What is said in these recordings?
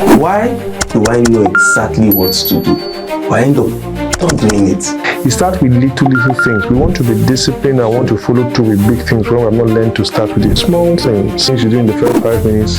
Why do I know exactly what to do, but I end up not doing it? You start with little things. We want to be disciplined and want to follow through with big things when we have not learned to start with the small things. Things you do in the first 5 minutes.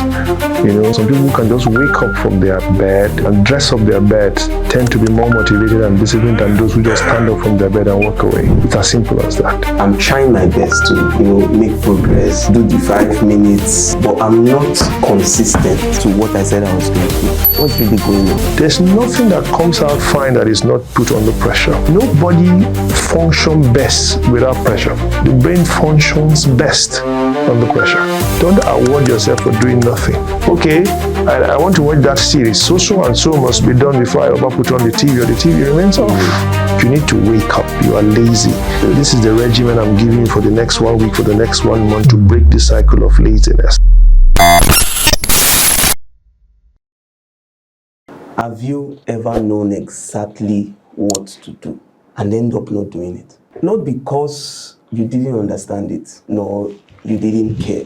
Some people can just wake up from their bed and dress up their bed, tend to be more motivated and disciplined than those who just stand up from their bed and walk away. It's as simple as that. I'm trying my best to, make progress, do the 5 minutes, but I'm not consistent to what I said I was going to do. What's really going on? There's nothing that comes out fine that is not put under pressure. Nobody functions best without pressure. The brain functions best under pressure. Don't award yourself for doing nothing. Okay, I want to watch that series. So and so must be done before I put on the TV, or the TV remains off. You need to wake up. You are lazy. This is the regimen I'm giving you for the next 1 week, for the next 1 month, to break the cycle of laziness. Have you ever known exactly what to do and end up not doing it? Not because you didn't understand it, nor you didn't care,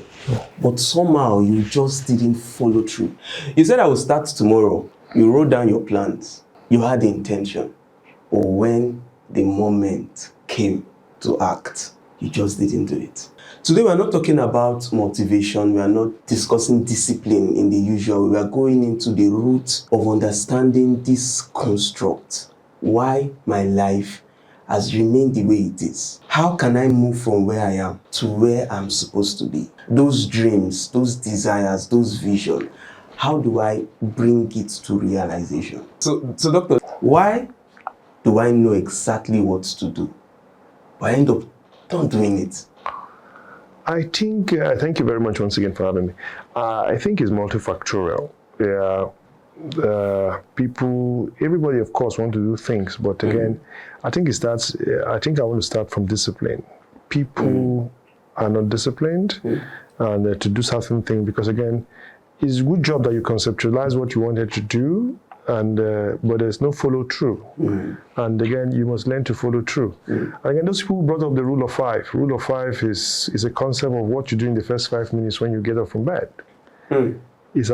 but somehow you just didn't follow through. You said I will start tomorrow. You wrote down your plans. You had the intention. But when the moment came to act, you just didn't do it. Today we are not talking about motivation. We are not discussing discipline in the usual. We are going into the root of understanding this construct. Why my life has remained the way it is. How can I move from where I am to where I'm supposed to be? Those dreams, those desires, those visions, how do I bring it to realization? So doctor, why do I know exactly what to do, but I end up not doing it? I think, thank you very much once again for having me. I think it's multifactorial. Everybody of course want to do things, but again, I think I want to start from discipline. People are not disciplined and to do certain things, because again, it's a good job that you conceptualize what you wanted to do, and but there's no follow through. And again, you must learn to follow through. And again, those people brought up the rule of 5. Rule of 5 is a concept of what you do in the first 5 minutes when you get up from bed. It's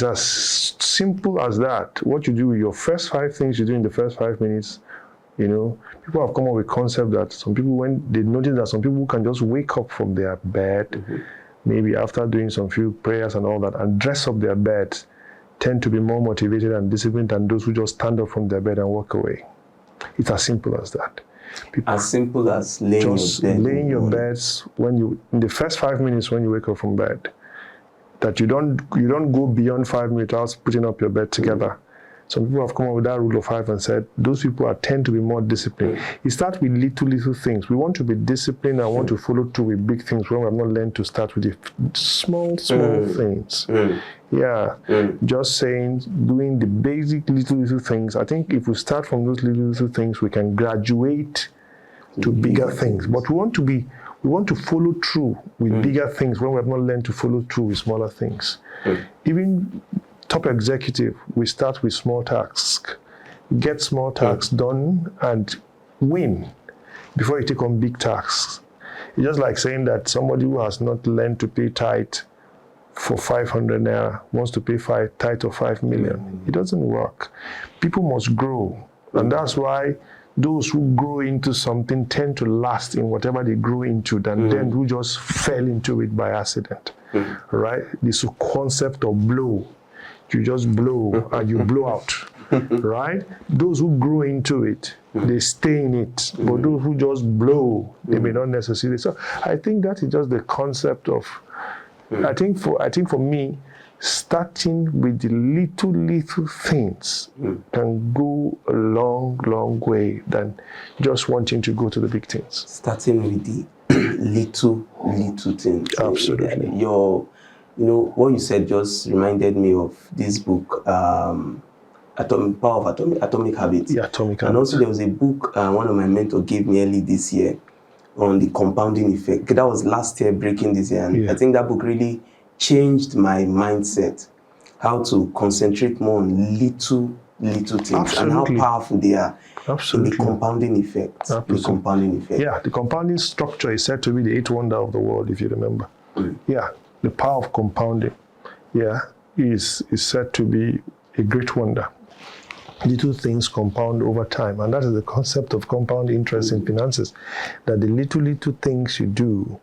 as simple as that. What you do with your first 5 things you do in the first 5 minutes. People have come up with concept that some people, when they notice that some people can just wake up from their bed, maybe after doing some few prayers and all that, and dress up their bed, tend to be more motivated and disciplined than those who just stand up from their bed and walk away. It's as simple as that. As simple as laying your beds in the first 5 minutes when you wake up from bed. That you don't go beyond 5 minutes without putting up your bed together. Some people have come up with that rule of 5 and said those people tend to be more disciplined. It starts with little things. We want to be disciplined and want to follow through with big things when we have not learned to start with the small things. Just saying, doing the basic little things. I think if we start from those little things, we can graduate to bigger things. But we want to follow through with bigger things when we have not learned to follow through with smaller things. Even top executive, we start with small tasks. Get small tasks done and win before you take on big tasks. It's just like saying that somebody who has not learned to pay tithe for 500 naira wants to pay tithe of 5 million. It doesn't work. People must grow. And that's why those who grow into something tend to last in whatever they grow into than them who just fell into it by accident. Right? This concept of blow. You just blow and you blow out. Right? Those who grow into it, they stay in it. But those who just blow, they may not necessarily. So I think that is just the concept of, I think for me, starting with the little things can go a long way than just wanting to go to the big things. Starting with the little things. Absolutely. What you said just reminded me of this book, Power of Atomic Habits. Yeah, Atomic Habits. And also there was a book one of my mentors gave me early this year on the compounding effect. That was last year, breaking this year. And I think that book really changed my mindset, how to concentrate more on little things. Absolutely. And how powerful they are. Absolutely. In the compounding effect. Absolutely. The compounding effect. Yeah, the compounding structure is said to be the 8th wonder of the world, if you remember. Yeah, the power of compounding, is said to be a great wonder. Little things compound over time, and that is the concept of compound interest in finances, that the little things you do,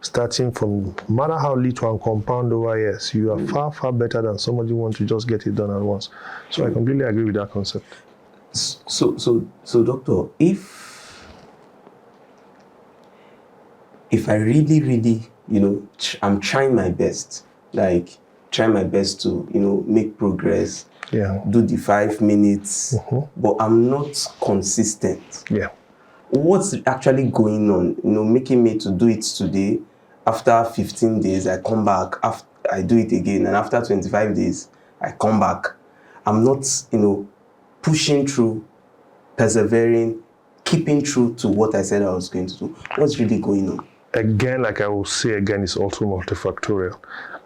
starting from no matter how little and compound over years, you are far better than somebody who wants to just get it done at once. So I completely agree with that concept. So doctor, if I really, I'm trying my best, to, make progress, do the 5 minutes, but I'm not consistent. Yeah. What's actually going on, making me to do it today, after 15 days, I come back, after I do it again, and after 25 days, I come back. I'm not, pushing through, persevering, keeping true to what I said I was going to do. What's really going on? Again, like I will say again, it's also multifactorial.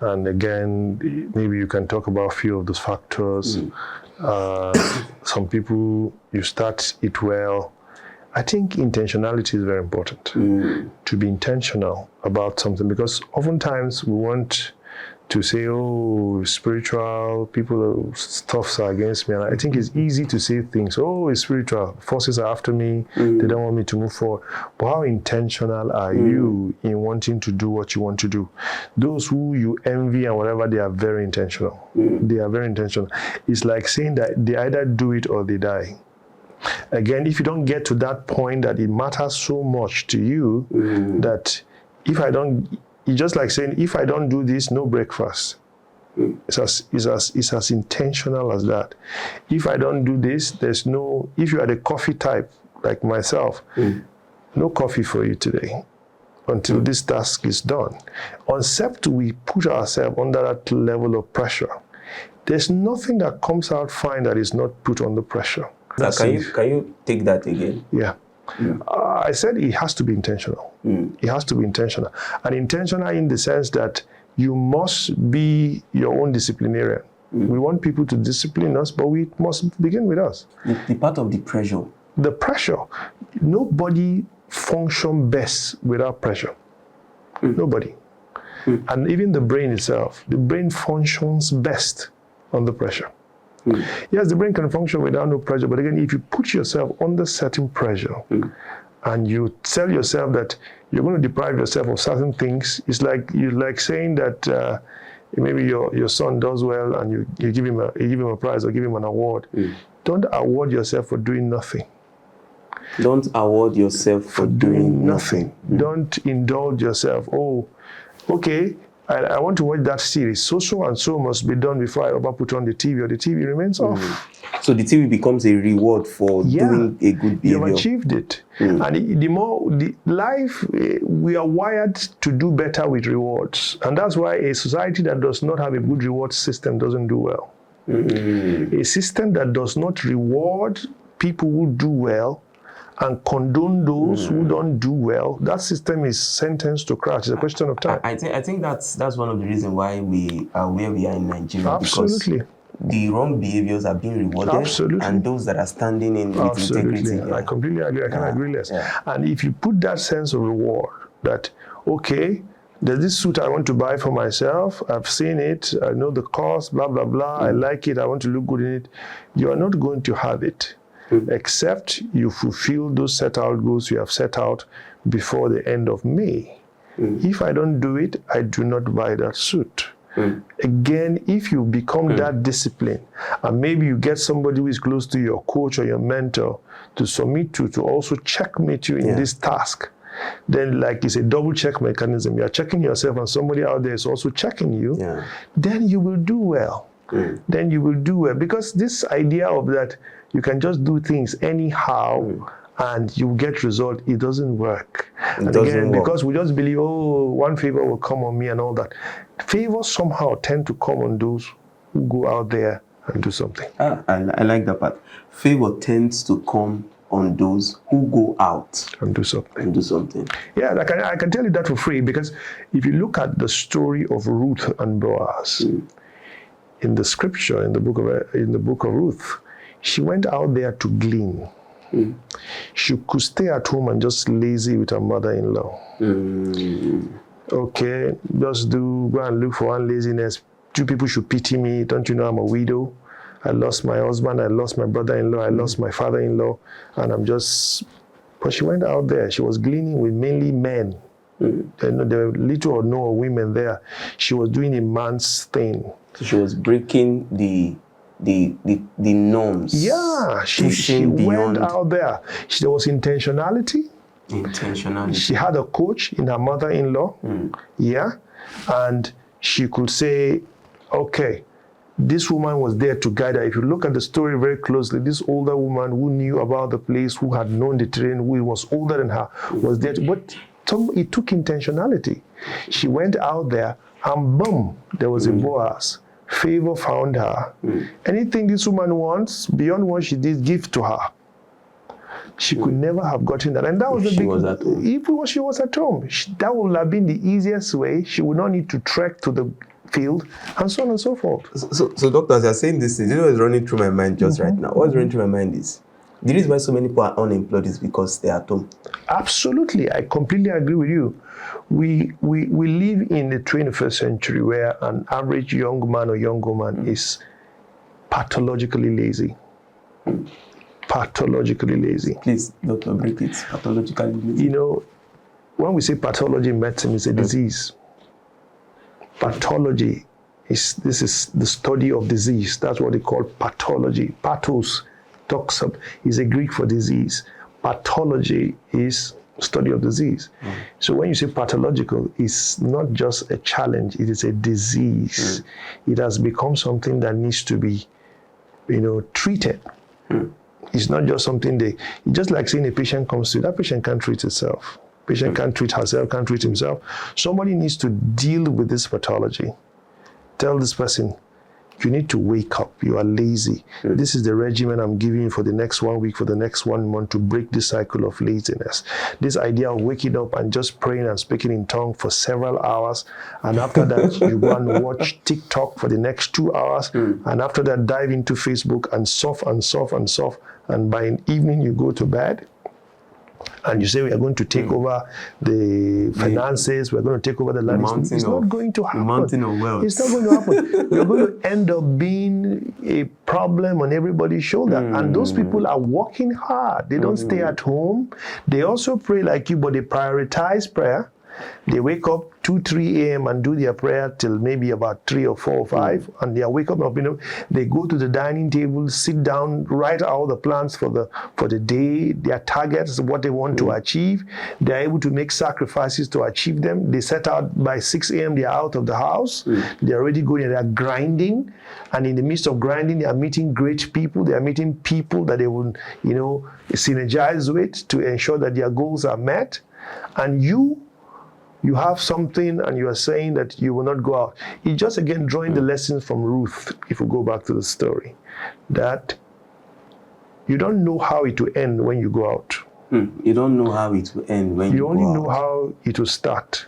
And again, maybe you can talk about a few of those factors. Some people, you start it well. I think intentionality is very important. To be intentional about something, because oftentimes we want to say, oh, spiritual, people, stuffs are against me. And I think it's easy to say things, oh, it's spiritual, forces are after me, they don't want me to move forward. But how intentional are you in wanting to do what you want to do? Those who you envy and whatever, they are very intentional. They are very intentional. It's like saying that they either do it or they die. Again, if you don't get to that point that it matters so much to you, that if I don't, it's just like saying, if I don't do this, no breakfast. It's as intentional as that. If I don't do this, there's no, if you are the coffee type, like myself, no coffee for you today until this task is done. Except we put ourselves under that level of pressure. There's nothing that comes out fine that is not put under pressure. Can you take that again? Yeah. I said it has to be intentional. It has to be intentional. And intentional in the sense that you must be your own disciplinarian. We want people to discipline us, but we must begin with us. The part of the pressure. The pressure. Nobody functions best without pressure. Nobody. And even the brain itself, the brain functions best under pressure. Yes, the brain can function without no pressure, but again, if you put yourself under certain pressure and you tell yourself that you're going to deprive yourself of certain things, it's like saying that maybe your son does well and you give him a prize or give him an award. Don't award yourself for doing nothing. Don't award yourself for doing nothing. Don't indulge yourself. Oh, okay. I want to watch that series. So and so must be done before I ever put on the TV, or the TV remains off. So the TV becomes a reward for doing a good behavior. You've achieved it. And the life, we are wired to do better with rewards. And that's why a society that does not have a good reward system doesn't do well. A system that does not reward people who do well and condone those who don't do well, that system is sentenced to crash. It's a question of time. I think that's one of the reasons why we are where we are in Nigeria. Absolutely. Because the wrong behaviors are being rewarded. Absolutely. And those that are standing in with integrity. I completely agree. I can't agree less. And if you put that sense of reward, that, okay, there's this suit I want to buy for myself, I've seen it, I know the cost, blah, blah, blah, I like it, I want to look good in it, you are not going to have it. Except you fulfill those set out goals you have set out before the end of May. If I don't do it, I do not buy that suit. Again, if you become that disciplined, and maybe you get somebody who is close to your coach or your mentor to submit to also checkmate you in this task, then like it's a double check mechanism. You're checking yourself and somebody out there is also checking you, then you will do well. Then you will do well. Because this idea of that you can just do things anyhow and you get result, it doesn't work. Because we just believe, oh, one favor will come on me and all that. Favors somehow tend to come on those who go out there and do something. I like that part. Favor tends to come on those who go out and do something. Yeah, I can tell you that for free, because if you look at the story of Ruth and Boaz in the scripture, in the book of Ruth, she went out there to glean. She could stay at home and just lazy with her mother-in-law. Okay, just go and look for one laziness. 2 people should pity me. Don't you know I'm a widow? I lost my husband, I lost my brother-in-law, I lost my father-in-law, and I'm just... But she went out there. She was gleaning with mainly men. There were little or no women there. She was doing a man's thing. So she was breaking the norms. Yeah, she went out there. There was intentionality. She had a coach in her mother-in-law. Yeah, and she could say, okay, this woman was there to guide her. If you look at the story very closely, this older woman who knew about the place, who had known the terrain, who was older than her, was there. But it took intentionality. She went out there and boom, there was a Boaz. Favor found her. Anything this woman wants, beyond what she did, give to her. She could never have gotten that. And that was the big... If she was at home, that would have been the easiest way. She would not need to trek to the field, and so on and so forth. So doctors, you're saying this, you know what's running through my mind just right now? What's running through my mind is, the reason why so many people are unemployed is because they're at home. Absolutely, I completely agree with you. We live in the 21st century where an average young man or young woman is pathologically lazy. Pathologically lazy. Please, doctor, break it. Pathologically lazy. You know, when we say pathology in medicine, it's a disease. Pathology is the study of disease. That's what they call pathology. Pathos is a Greek for disease. Pathology is study of disease. So when you say pathological, it's not just a challenge, it is a disease. It has become something that needs to be, treated. It's not just something just like saying a patient comes to you, that patient can't treat itself. Patient can't treat herself, can't treat himself. Somebody needs to deal with this pathology. Tell this person, you need to wake up. You are lazy. This is the regimen I'm giving you for the next 1 week, for the next 1 month to break this cycle of laziness. This idea of waking up and just praying and speaking in tongues for several hours. And after that, you go and watch TikTok for the next 2 hours. And after that, dive into Facebook and surf and surf and surf. And by evening, you go to bed. And you say we are going to take over the finances, we're going to take over the land. It's not going to happen. Mountain of wealth. It's not going to happen. You're going to end up being a problem on everybody's shoulder. And those people are working hard. They don't stay at home. They also pray like you, but they prioritize prayer. They wake up 2, 3 a.m. and do their prayer till maybe about 3 or 4 or 5, and they wake up. They go to the dining table, sit down, write all the plans for the day, their targets, what they want to achieve. They are able to make sacrifices to achieve them. They set out by 6 a.m. They are out of the house. They are already going. They are grinding, and in the midst of grinding, they are meeting great people. They are meeting people that they will, synergize with to ensure that their goals are met. And you have something and you are saying that you will not go out. It's just again drawing the lessons from Ruth, if we go back to the story, that you don't know how it will end when you go out. You don't know how it will end when you go out. You only know how it will start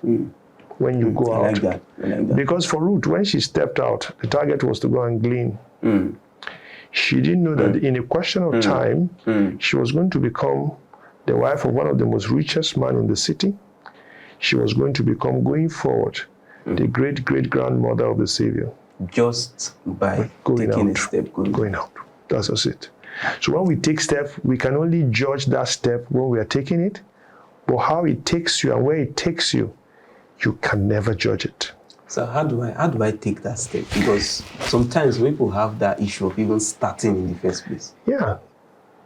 when you go out. I like that. Because for Ruth, when she stepped out, the target was to go and glean. She didn't know that in a question of time, she was going to become the wife of one of the most richest men in the city. She was going to become, going forward, the great-great-grandmother of the Savior. Just by taking a step. Going out. That's just it. So when we take steps, we can only judge that step when we are taking it. But how it takes you and where it takes you, you can never judge it. So how do I take that step? Because sometimes people have that issue of even starting in the first place. Yeah.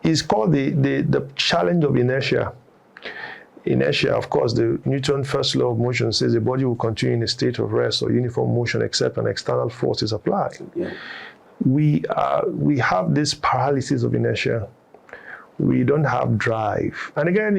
It's called the challenge of inertia. Inertia, of course, the Newton's first law of motion says the body will continue in a state of rest or uniform motion except an external force is applied. Yeah. We have this paralysis of inertia. We don't have drive. And again,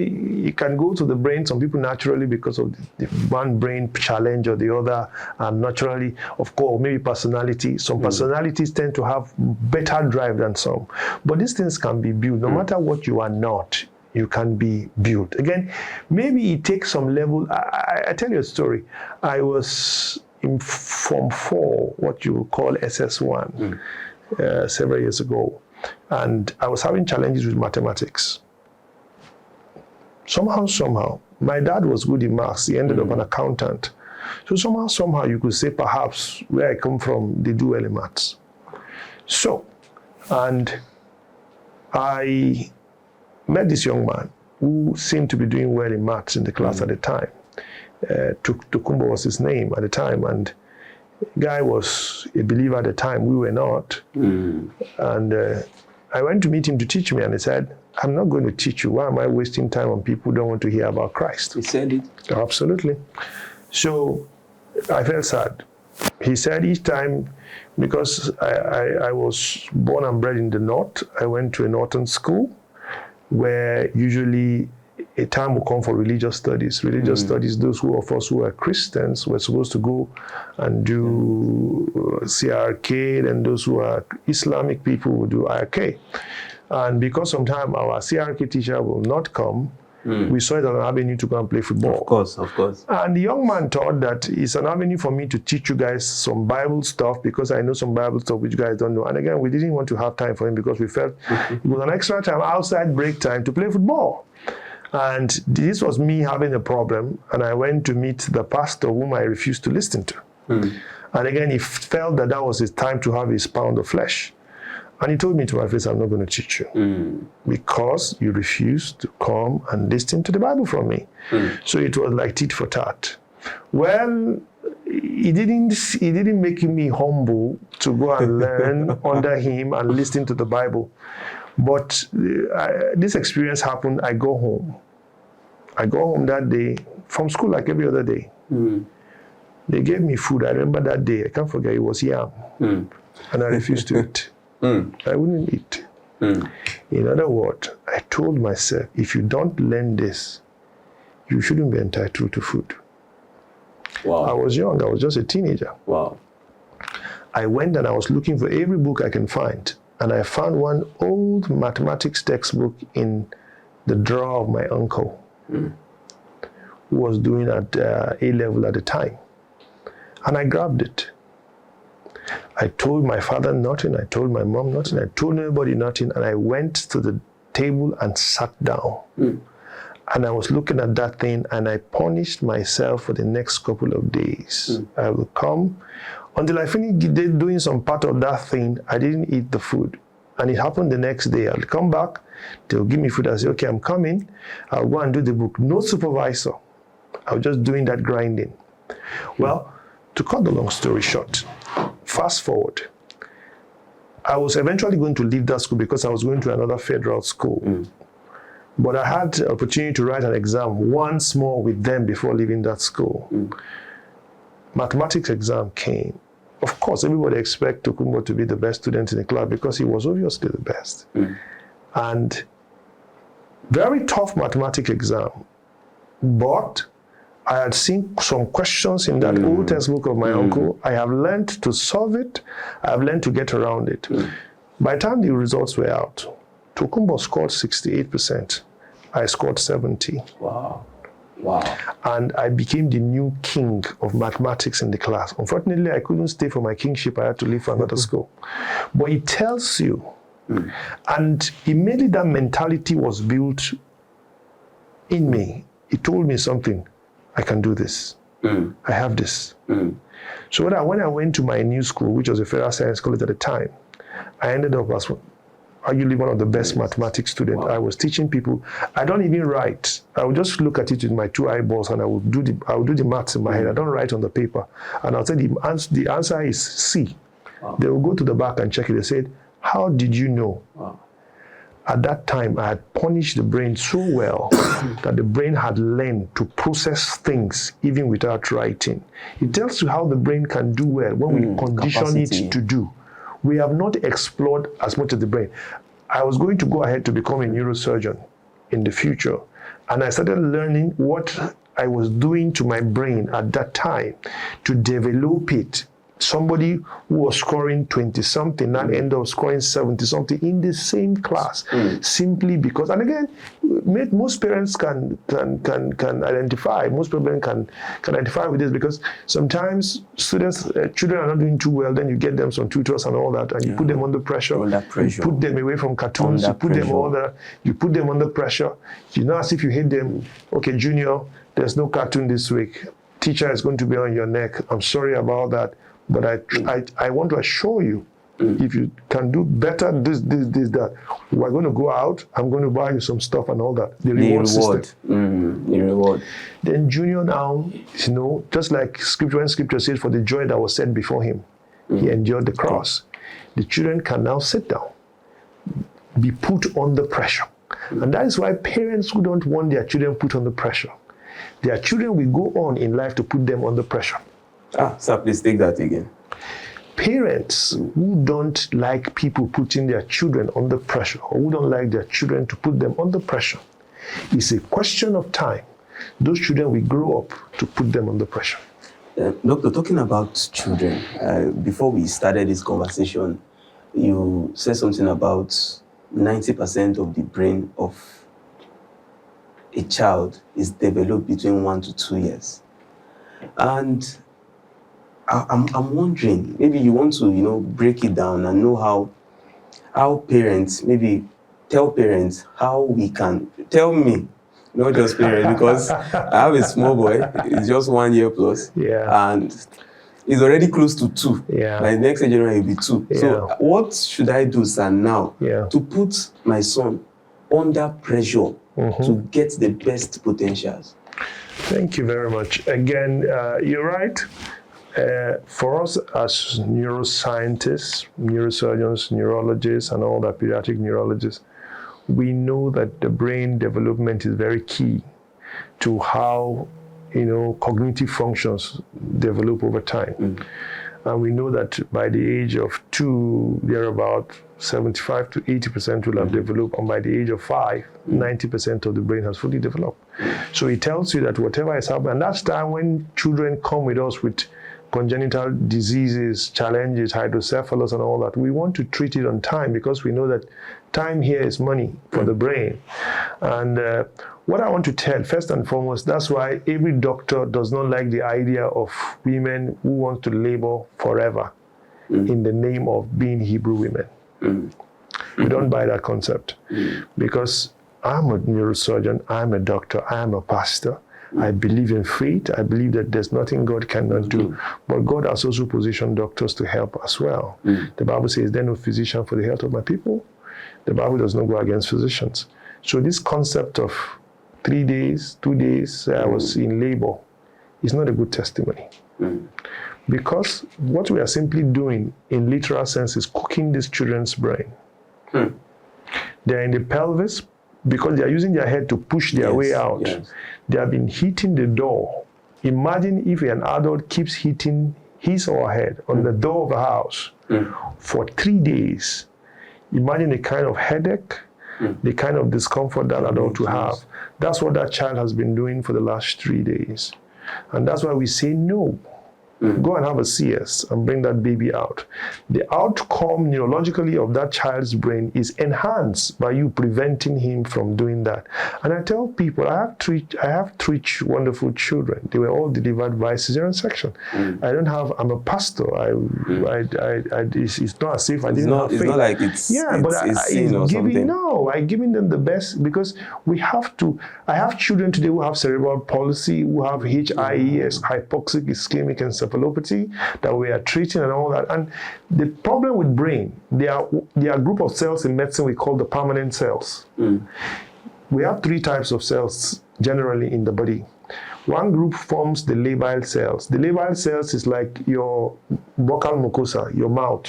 it can go to the brain. Some people naturally, because of the one brain challenge or the other, and naturally, of course, maybe personality. Some personalities tend to have better drive than some. But these things can be built. No matter what you are not, you can be built. Again, maybe it takes some level. I tell you a story. I was in Form 4, what you would call SS1, several years ago. And I was having challenges with mathematics. Somehow, my dad was good in maths. He ended up an accountant. So somehow you could say perhaps where I come from, they do well in maths. So And I met this young man who seemed to be doing well in maths in the class at the time. Tokumbo was his name at the time, and guy was a believer at the time. We were not. And I went to meet him to teach me, and he said, I'm not going to teach you. Why am I wasting time on people who don't want to hear about Christ? He said it. Absolutely. So I felt sad. He said each time, because I was born and bred in the North, I went to a Northern school where usually a time will come for religious studies. Religious studies, those who of us who are Christians were supposed to go and do CRK, and those who are Islamic people will do IRK. And because sometimes our CRK teacher will not come, we saw it as an avenue to go and play football. Of course. And the young man thought that it's an avenue for me to teach you guys some Bible stuff, because I know some Bible stuff which you guys don't know. And again, we didn't want to have time for him because we felt it was an extra time outside break time to play football. And this was me having a problem, and I went to meet the pastor whom I refused to listen to. And again, he felt that that was his time to have his pound of flesh. And he told me to my face, I'm not going to teach you because you refuse to come and listen to the Bible from me. So it was like tit for tat. Well, he didn't make me humble to go and learn under him and listen to the Bible. But this experience happened. I go home that day from school like every other day. They gave me food. I remember that day. I can't forget. It was yam. And I refused to eat. I wouldn't eat. In other words, I told myself, if you don't learn this, you shouldn't be entitled to food. Wow. I was young. I was just a teenager. Wow. I went and I was looking for every book I can find. And I found one old mathematics textbook in the drawer of my uncle, who was doing at A-level at the time. And I grabbed it. I told my father nothing. I told my mom nothing. I told nobody nothing. And I went to the table and sat down. And I was looking at that thing, and I punished myself for the next couple of days. I will come until I finished doing some part of that thing. I didn't eat the food. And it happened the next day. I'll come back. They'll give me food. I'll say, okay, I'm coming. I'll go and do the book. No supervisor. I was just doing that grinding. Well, to cut the long story short, fast forward, I was eventually going to leave that school because I was going to another federal school. But I had the opportunity to write an exam once more with them before leaving that school. Mathematics exam came. Of course, everybody expects Tokumbo to be the best student in the class because he was obviously the best. And very tough mathematics exam. But I had seen some questions in that old textbook of my uncle. I have learned to solve it. I have learned to get around it. By the time the results were out, Tokumbo scored 68%. I scored 70. Wow. And I became the new king of mathematics in the class. Unfortunately, I couldn't stay for my kingship. I had to leave for another school. But it tells you, and immediately that mentality was built in me. It told me something. I can do this. I have this. So when I went to my new school, which was a federal science college at the time, I ended up as arguably one of the best mathematics students. I was teaching people. I don't even write. I would just look at it with my two eyeballs, and I would do the maths in my head. I don't write on the paper. And I'll say the answer is C. They will go to the back and check it. They said, how did you know? At that time, I had punished the brain so well that the brain had learned to process things even without writing. It tells you how the brain can do well when we condition it to do. We have not explored as much of the brain. I was going to go ahead to become a neurosurgeon in the future. And I started learning what I was doing to my brain at that time to develop it. Somebody who was scoring 20-something now ended up scoring 70-something in the same class, simply because, and again, most parents can identify, most parents can identify with this, because sometimes children are not doing too well, then you get them some tutors and all that, and you put them under pressure. You put them away from cartoons, you put them under pressure. You know, as if you hate them. Okay, Junior, there's no cartoon this week. Teacher is going to be on your neck. I'm sorry about that. But I want to assure you If you can do better, this, that, we're going to go out, I'm going to buy you some stuff and all that. The reward system. The reward. Then junior now, just like scripture, when scripture says, for the joy that was set before him, he endured the cross. The children can now sit down, be put under pressure. And that is why parents who don't want their children put under pressure, their children will go on in life to put them under pressure. Sir, please take that again. Parents who don't like people putting their children under pressure, or who don't like their children to put them under pressure, it's a question of time. Those children will grow up to put them under pressure. Doctor, talking about children, before we started this conversation, you said something about 90% of the brain of a child is developed between 1 to 2 years. And I'm wondering, maybe you want to, break it down and know how parents, maybe tell parents how we can, tell me, not just parents, because I have a small boy, he's just 1 year plus, and he's already close to 2. My next generation will be 2. So what should I do, sir, now to put my son under pressure to get the best potentials? Thank you very much. Again, you're right. For us as neuroscientists, neurosurgeons, neurologists, and all that pediatric neurologists, we know that the brain development is very key to how, cognitive functions develop over time. And we know that by the age of 2, they're about 75 to 80% will have developed, and by the age of 5, 90% of the brain has fully developed. So it tells you that whatever is happening, and that's time when children come with us with congenital diseases, challenges, hydrocephalus and all that, we want to treat it on time, because we know that time here is money for the brain. And what I want to tell, first and foremost, that's why every doctor does not like the idea of women who want to labor forever in the name of being Hebrew women. We don't buy that concept, because I'm a neurosurgeon, I'm a doctor, I'm a pastor. I believe in faith. I believe that there's nothing God cannot do. But God has also positioned doctors to help as well. The Bible says, "There no physician for the health of my people." The Bible does not go against physicians. So this concept of 3 days, 2 days, I was in labor, is not a good testimony. Because what we are simply doing, in literal sense, is cooking these children's brain. They're in the pelvis, because they are using their head to push their way out. They have been hitting the door. Imagine if an adult keeps hitting his or her head on the door of a house for 3 days. Imagine the kind of headache, the kind of discomfort that adult will have. That's what that child has been doing for the last 3 days. And that's why we say no. Go and have a CS and bring that baby out. The outcome neurologically of that child's brain is enhanced by you preventing him from doing that. And I tell people, I have three wonderful children. They were all delivered by cesarean section. I'm a pastor. It's not as if I didn't have faith. It's not like it's sin or something. No, I'm giving them the best, because I have children today who have cerebral palsy, who have HIES, hypoxic ischemic encephalopathy, that we are treating and all that. And the problem with brain, there are a group of cells in medicine we call the permanent cells. We have 3 types of cells generally in the body. One group forms the labile cells. The labile cells is like your buccal mucosa, your mouth.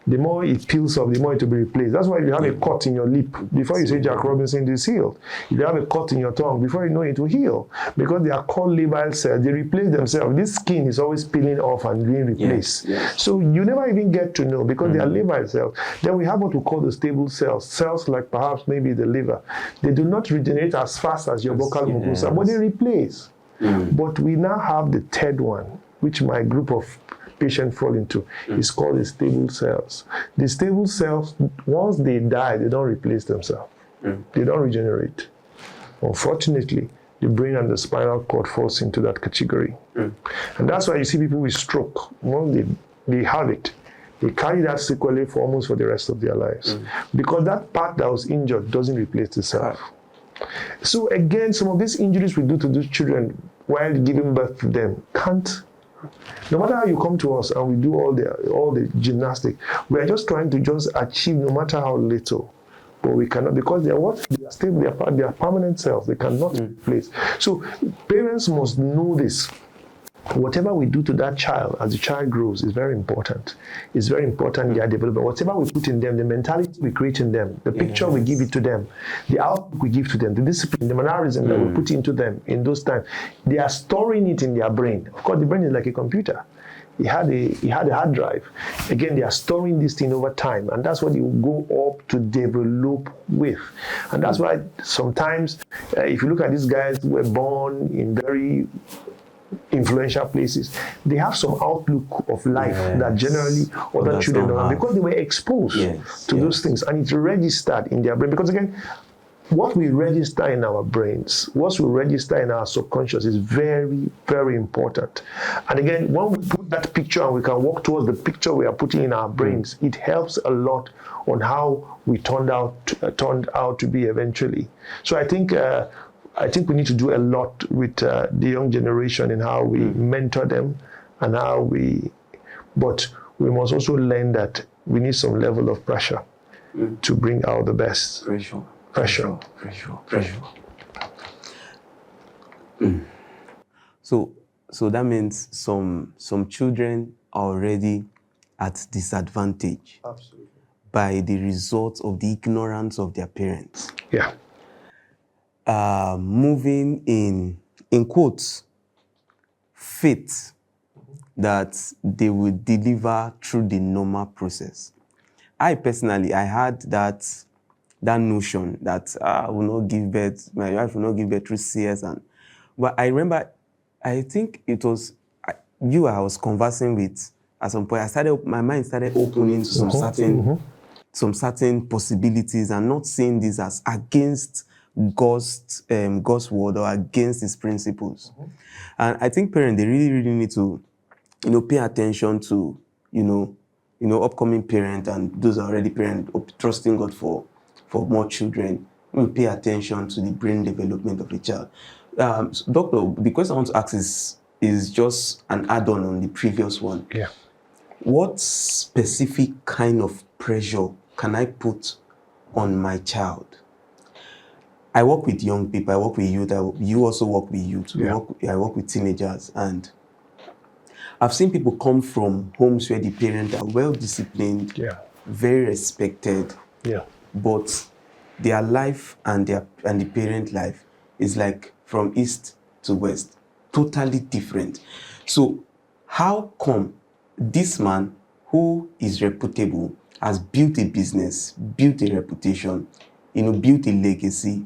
The more it peels off, the more it will be replaced. That's why if you have a cut in your lip, before you say Jack Robinson, it is healed. If you have a cut in your tongue, before you know it will heal. Because they are called labile cells. They replace themselves. This skin is always peeling off and being replaced. So you never even get to know, because they are labile cells. Then we have what we call the stable cells. Cells like perhaps maybe the liver. They do not regenerate as fast as your buccal mucosa, but they replace. But we now have the third one, which my group of patients fall into. It's called the stable cells. The stable cells, once they die, they don't replace themselves. They don't regenerate. Unfortunately, the brain and the spinal cord falls into that category. And that's why you see people with stroke. Once they have it, they carry that sequelae for almost for the rest of their lives. Because that part that was injured doesn't replace itself. So again, some of these injuries we do to those children while giving birth to them can't No matter how you come to us and we do all the gymnastics, we are just trying to just achieve no matter how little. But we cannot, because they are still their permanent selves. They cannot replace. So parents must know this. Whatever we do to that child as the child grows is very important. It's very important their development. Whatever we put in them, the mentality we create in them, the picture we give it to them, the outlook we give to them, the discipline, the mannerism that we put into them in those times, they are storing it in their brain. Of course, the brain is like a computer. He had a hard drive. Again, they are storing this thing over time, and that's what you go up to develop with. And that's why sometimes, if you look at these guys who were born in very influential places, they have some outlook of life that generally other children don't have, because they were exposed to those things, and it's registered in their brain. Because again, what we register in our brains, what we register in our subconscious is very, very important. And again, when we put that picture and we can walk towards the picture we are putting in our brains, it helps a lot on how we turned out to be eventually. So I think we need to do a lot with the young generation in how we mentor them and but we must also learn that we need some level of pressure to bring out the best. Pressure. So that means some children are already at disadvantage. Absolutely. By the result of the ignorance of their parents. Yeah. Moving in quotes, faith that they will deliver through the normal process. I personally, I had that notion that I will not give birth, my wife will not give birth through CS. But I remember, I think it was you I was conversing with at some point. My mind started opening to some certain possibilities, and not seeing this as against God's word or against His principles. And I think parents, they really, really need to, pay attention to, upcoming parents and those already parents trusting God for more children. We pay attention to the brain development of the child. So Doctor, the question I want to ask is just an add-on on the previous one. Yeah. What specific kind of pressure can I put on my child? I work with young people, I work with youth, you also work with youth. I work with teenagers, and I've seen people come from homes where the parents are well-disciplined, very respected, but their life and the parent life is like from east to west, totally different. So how come this man who is reputable has built a business, built a reputation, built a legacy,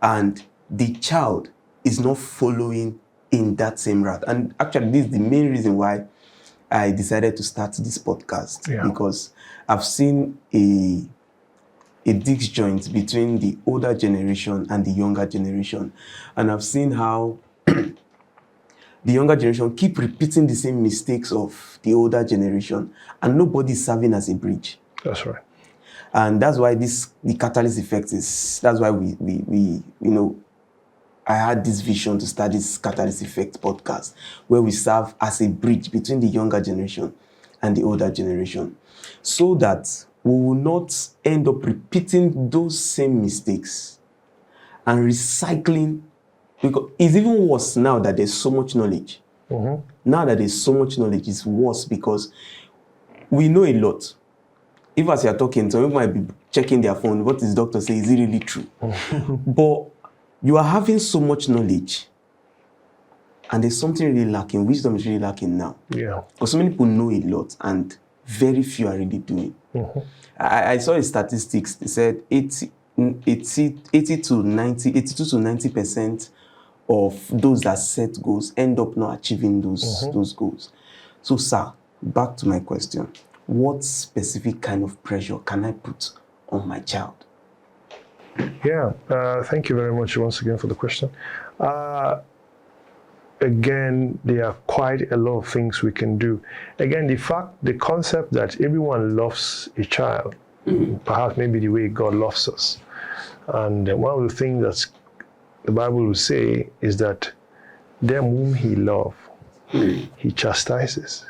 and the child is not following in that same route? And actually, this is the main reason why I decided to start this podcast, because I've seen a disjoint between the older generation and the younger generation. And I've seen how the younger generation keep repeating the same mistakes of the older generation, and nobody's serving as a bridge. That's right. And that's why the catalyst effect that's why I had this vision to start this catalyst effect podcast, where we serve as a bridge between the younger generation and the older generation, so that we will not end up repeating those same mistakes and recycling. Because it's even worse now that there's so much knowledge. Now that there's so much knowledge, it's worse because we know a lot. If as you're talking, some people might be checking their phone, what is the doctor say? Is it really true? But you are having so much knowledge, and there's something really lacking. Wisdom is really lacking now. Yeah. Because so many people know a lot, and very few are really doing. I saw a statistics. They said 82 to 90% of those that set goals end up not achieving those goals. So, sir, back to my question. What specific kind of pressure can I put on my child? Yeah, thank you very much once again for the question. Again, there are quite a lot of things we can do. Again, the concept that everyone loves a child, perhaps maybe the way God loves us. And one of the things that the Bible will say is that them whom He loves, he chastises.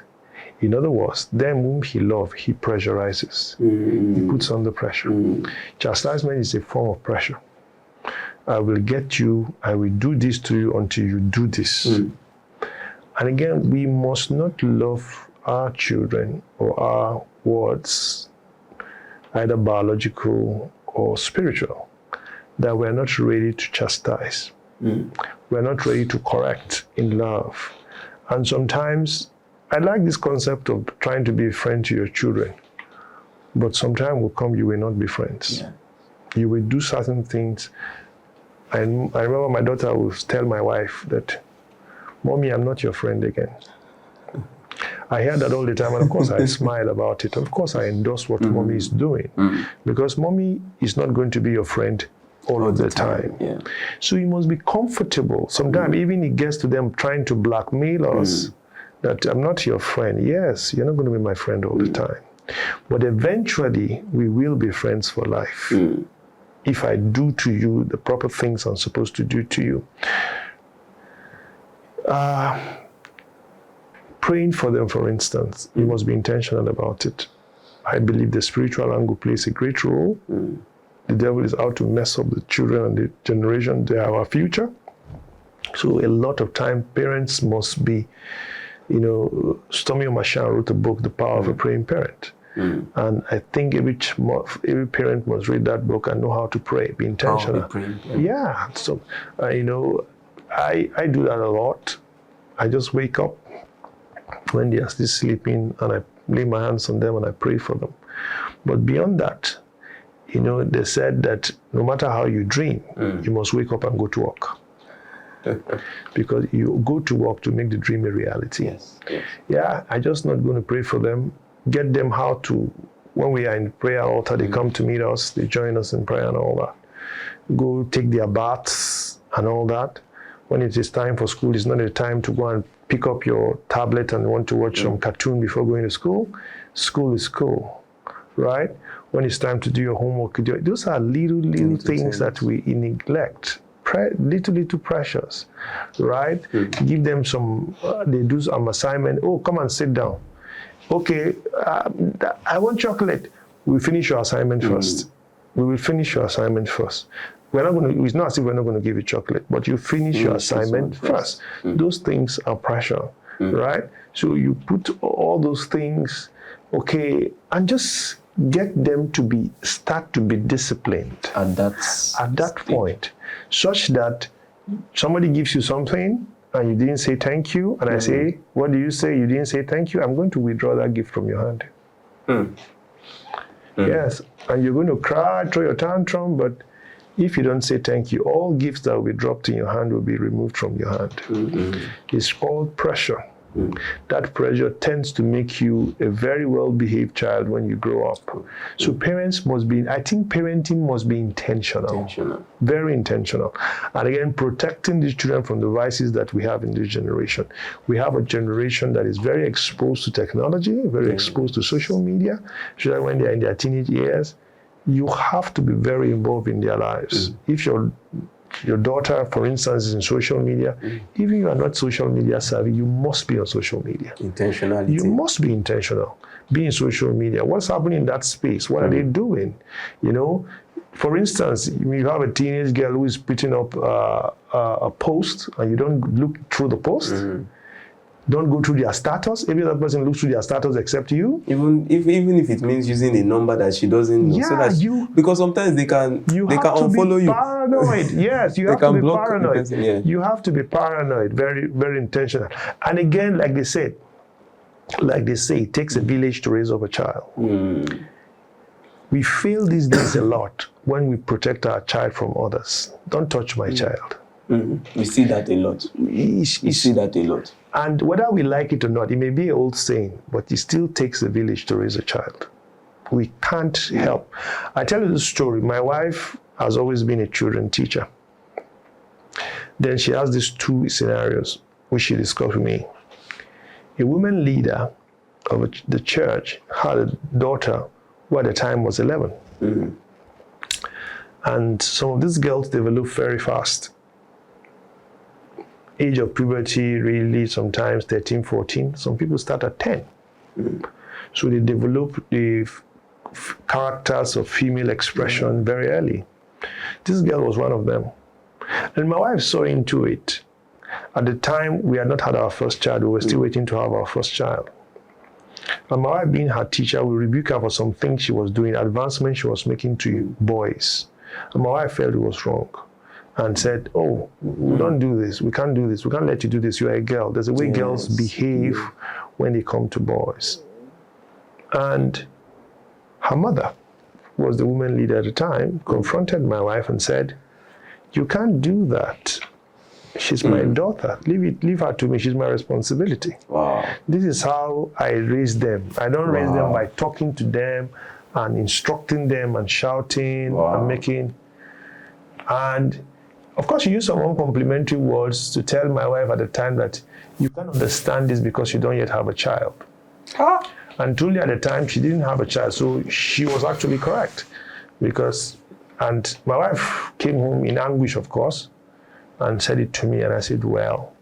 In other words, them whom he loves, he pressurizes. He puts under pressure. Chastisement is a form of pressure. I will get you, I will do this to you until you do this. And again, we must not love our children or our wards, either biological or spiritual, that we're not ready to chastise. We're not ready to correct in love. And sometimes, I like this concept of trying to be a friend to your children, but sometime will come you will not be friends. Yeah. You will do certain things. I remember my daughter would tell my wife that, Mommy, I'm not your friend again. I hear that all the time, and of course I smile about it. Of course I endorse what Mommy is doing, because Mommy is not going to be your friend all of the time. Yeah. So you must be comfortable. Sometimes even it gets to them trying to blackmail us, that I'm not your friend. Yes, you're not going to be my friend all the time. But eventually, we will be friends for life. If I do to you the proper things I'm supposed to do to you. Praying for them, for instance, you must be intentional about it. I believe the spiritual angle plays a great role. The devil is out to mess up the children and the generation. They are our future. So a lot of time, parents must be, Stormy Omashan wrote a book, The Power of a Praying Parent. And I think every parent must read that book and know how to pray, be intentional. Yeah. So, I do that a lot. I just wake up when they are still sleeping and I lay my hands on them and I pray for them. But beyond that, they said that no matter how you dream, you must wake up and go to work. Because you go to work to make the dream a reality. Yes. Yeah, I'm just not going to pray for them. Get them how to, when we are in prayer altar, they come to meet us, they join us in prayer and all that. Go take their baths and all that. When it is time for school, it's not a time to go and pick up your tablet and want to watch some cartoon before going to school. School is school, right? When it's time to do your homework, those are little things that we neglect. Little pressures, right? Give them some, they do some assignment. Oh, come and sit down. Okay, I want chocolate. We'll finish your assignment first. We will finish your assignment first. We're not going to, it's not as if we're not going to give you chocolate, but you finish your assignment first. Those things are pressure, right? So you put all those things, okay, and just get them to start to be disciplined at that point, such that somebody gives you something and you didn't say thank you, and I say, what do you say? You didn't say thank you. I'm going to withdraw that gift from your hand. Yes, and you're going to cry, throw your tantrum, but if you don't say thank you, all gifts that will be dropped in your hand will be removed from your hand. It's called pressure. That pressure tends to make you a very well-behaved child when you grow up. So parents must be, I think parenting must be intentional. Very intentional. And again, protecting these children from the vices that we have in this generation. We have a generation that is very exposed to technology, very exposed to social media, so that when they're in their teenage years, you have to be very involved in their lives. If your daughter, for instance, is in social media, even if you are not social media savvy, you must be on social media. Intentionality. You must be intentional. Be in social media. What's happening in that space? What are they doing? For instance, you have a teenage girl who is putting up a post and you don't look through the post. Don't go through their status. Every other person looks through their status except you. Even if it means using a number that she doesn't know. So that because sometimes they can unfollow you. Paranoid. Yes, you have to be paranoid. You have to be paranoid. Very, very intentional. And again, like they say, it takes a village to raise up a child. We fail these days a lot when we protect our child from others. Don't touch my child. We see that a lot. We see that a lot. And whether we like it or not, it may be an old saying, but it still takes a village to raise a child. We can't help. I tell you this story. My wife has always been a children teacher. Then she has these two scenarios which she discussed with me. A woman leader of the church had a daughter who at the time was 11. And some of these girls develop very fast. age of puberty, really sometimes 13, 14. Some people start at 10. So they develop the characters of female expression very early. This girl was one of them. And my wife saw into it. At the time, we had not had our first child. We were still waiting to have our first child. And my wife, being her teacher, will rebuke her for some things she was doing, advancements she was making to boys. And my wife felt it was wrong and said, oh, we don't do this. We can't do this. We can't let you do this. You're a girl. There's a way girls behave when they come to boys. And her mother, who was the woman leader at the time, confronted my wife and said, you can't do that. She's my daughter. Leave her to me. She's my responsibility. Wow. This is how I raise them. I don't raise them by talking to them and instructing them and shouting and making. And of course, she used some uncomplimentary words to tell my wife at the time that you can't understand this because you don't yet have a child. And truly at the time, she didn't have a child. So she was actually correct. And my wife came home in anguish, of course, and said it to me, and I said, well,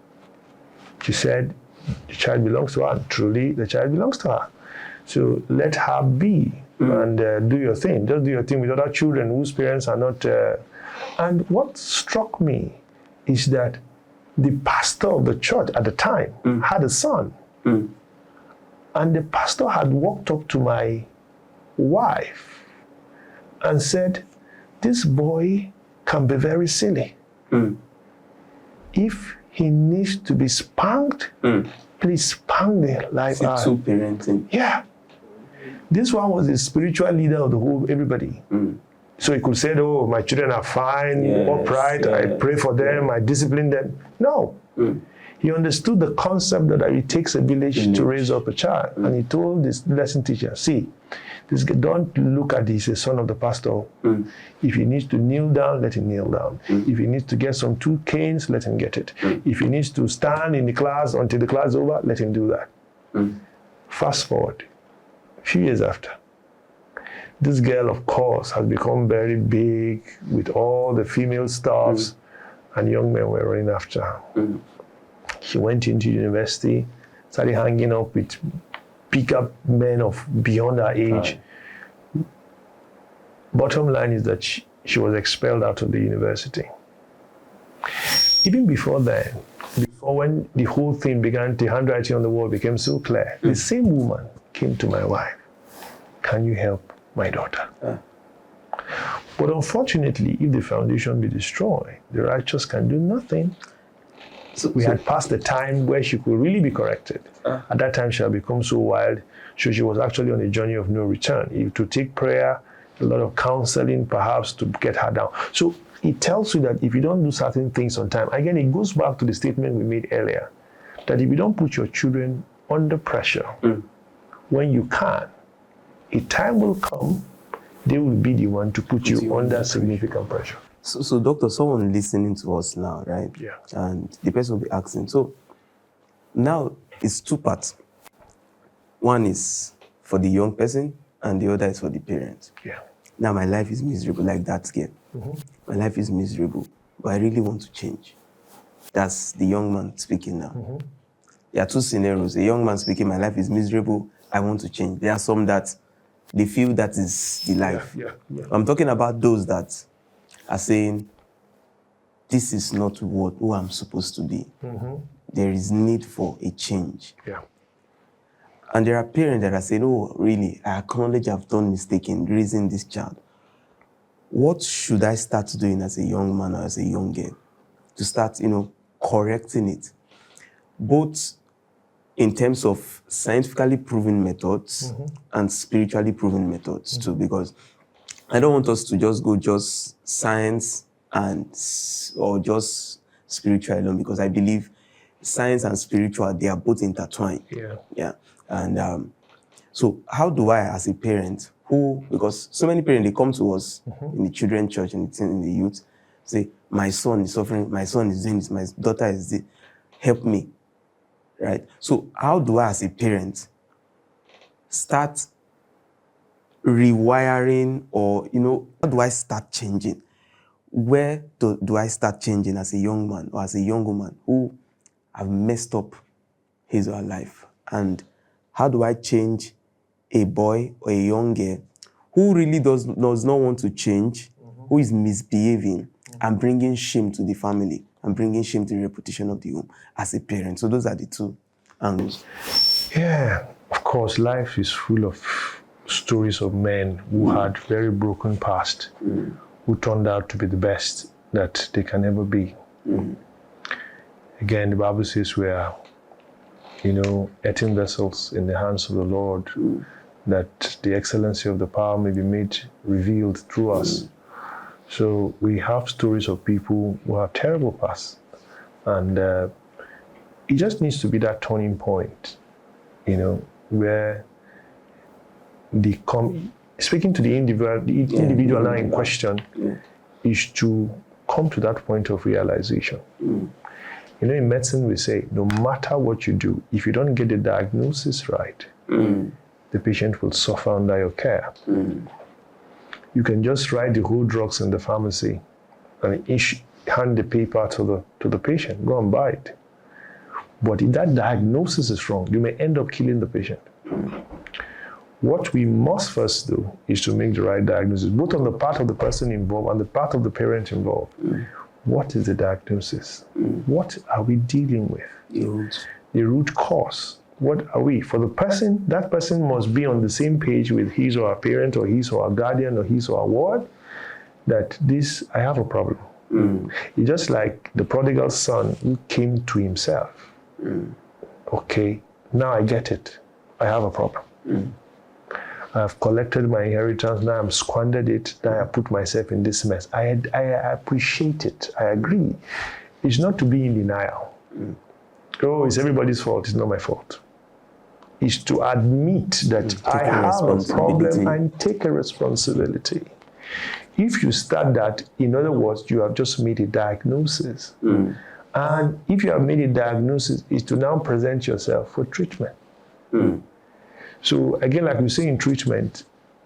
she said, the child belongs to her, and truly the child belongs to her. So let her be and do your thing. Just do your thing with other children whose parents are not. And what struck me is that the pastor of the church at the time had a son. And the pastor had walked up to my wife and said, this boy can be very silly. If he needs to be spanked, please spank the life out. Two parenting. Yeah. This one was the spiritual leader of the whole, everybody. So he could say, oh, my children are fine, upright, I pray for them, I discipline them. No. He understood the concept that it takes a village to raise up a child. And he told this lesson teacher, see, this guy, don't look at this as a son of the pastor. If he needs to kneel down, let him kneel down. If he needs to get some 2 canes, let him get it. If he needs to stand in the class until the class is over, let him do that. Fast forward, a few years after, this girl, of course, has become very big with all the female staffs, and young men were running after her. She went into university, started hanging up with pick-up men of beyond her age. Bottom line is that she was expelled out of the university. Even before then, before when the whole thing began, the handwriting on the wall became so clear, the same woman came to my wife, can you help my daughter? But unfortunately, if the foundation be destroyed, the righteous can do nothing. We had passed the time where she could really be corrected. At that time, she had become so wild, so she was actually on a journey of no return. It would take prayer, a lot of counseling, perhaps, to get her down. So it tells you that if you don't do certain things on time, again, it goes back to the statement we made earlier, that if you don't put your children under pressure, when you can, a time will come, they will be the one to put you under significant pressure. So, doctor, someone listening to us now, right? Yeah. And the person will be asking. So, now it's 2 parts. One is for the young person, and the other is for the parent. Yeah. Now, my life is miserable, like that girl. My life is miserable, but I really want to change. That's the young man speaking now. There are 2 scenarios. A young man speaking, my life is miserable, I want to change. There are some that they feel that is the life. I'm talking about those that are saying, this is not who I'm supposed to be. There is need for a change. And there are parents that are saying, oh, really, I acknowledge I've done mistake in raising this child. What should I start doing as a young man or as a young girl to start, correcting it? Both in terms of scientifically proven methods and spiritually proven methods too, because I don't want us to just go science or just spiritual alone, because I believe science and spiritual, they are both intertwined. And so how do I, as a parent, because so many parents, they come to us in the children's church and in the youth, say, my son is suffering, my son is doing this, my daughter is this, help me, right? So how do I, as a parent, start rewiring, or, how do I start changing? Where do I start changing as a young man or as a young woman who I've messed up his or her life. And how do I change a boy or a young girl who really does not want to change, who is misbehaving and bringing shame to the family and bringing shame to the reputation of the home as a parent? So those are the two angles. Yeah, of course, life is full of stories of men who had very broken past, who turned out to be the best that they can ever be. Again, the Bible says we are, earthen vessels in the hands of the Lord, that the excellency of the power may be made revealed through us. So we have stories of people who have terrible pasts, and it just needs to be that turning point, where they come, speaking to the individual now in question, is to come to that point of realization. In medicine we say, no matter what you do, if you don't get the diagnosis right, the patient will suffer under your care. You can just write the whole drugs in the pharmacy and hand the paper to the patient, go and buy it. But if that diagnosis is wrong, you may end up killing the patient. What we must first do is to make the right diagnosis, both on the part of the person involved and the part of the parent involved. What is the diagnosis? What are we dealing with? The root cause. What are we? For the person, that person must be on the same page with his or her parent or his or her guardian or his or her ward, that I have a problem. It's just like the prodigal son who came to himself. Okay, now I get it. I have a problem. I've collected my inheritance, now I'm squandered it, now I put myself in this mess. I appreciate it, I agree. It's not to be in denial. Oh, it's everybody's fault, it's not my fault. It's to admit that I have a problem and take a responsibility. If you start that, in other words, you have just made a diagnosis. And if you have made a diagnosis, it's to now present yourself for treatment. So again, like we say in treatment,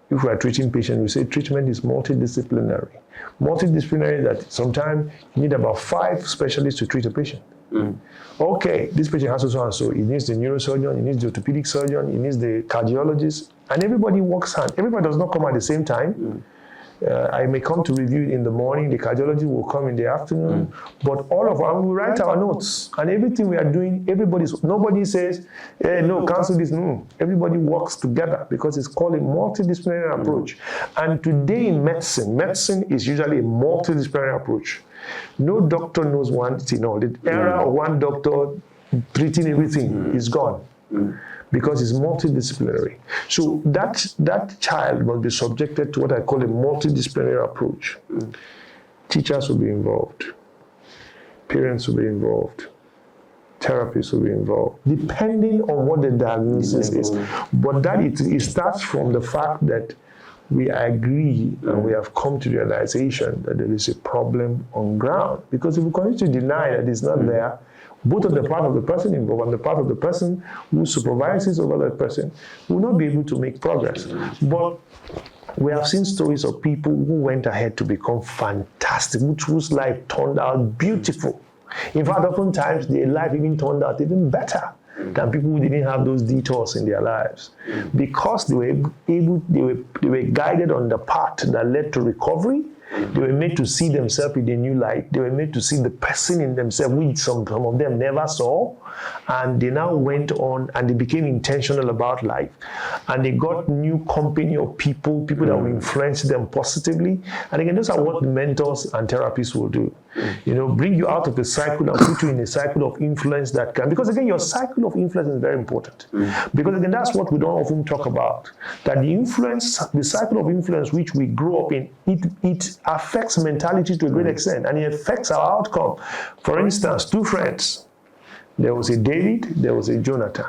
if we are treating patients, we say treatment is multidisciplinary. Multidisciplinary, that sometimes you need about 5 specialists to treat a patient. Okay, this patient has so and so. He needs the neurosurgeon, he needs the orthopedic surgeon, he needs the cardiologist, and everybody works hand. Everybody does not come at the same time. I may come to review in the morning, the cardiologist will come in the afternoon, but all of us, we write our notes, and everything we are doing, nobody says, hey, no, cancel this, no. Everybody works together because it's called a multidisciplinary approach. And today in medicine is usually a multidisciplinary approach. No doctor knows one thing, all. The era of one doctor treating everything is gone. Because it's multidisciplinary. So that child must be subjected to what I call a multidisciplinary approach. Teachers will be involved. Parents will be involved. Therapists will be involved, depending on what the diagnosis is. But that it starts from the fact that we agree and we have come to the realization that there is a problem on ground. Because if we continue to deny that it's not there, both on the part of the person involved and the part of the person who supervises over that person, will not be able to make progress. But we have seen stories of people who went ahead to become fantastic, whose life turned out beautiful. In fact, oftentimes their life even turned out even better than people who didn't have those detours in their lives, because they were guided on the path that led to recovery. They were made to see themselves in a new light. They were made to see the person in themselves, which some of them never saw. And they now went on and they became intentional about life. And they got new company of people that will influence them positively. And again, those are what mentors and therapists will do. Bring you out of the cycle and put you in a cycle of influence that can, because again, your cycle of influence is very important. Because again, that's what we don't often talk about. That the cycle of influence which we grow up in, it affects mentality to a great extent, and it affects our outcome. For instance, 2 friends. There was a David, there was a Jonathan.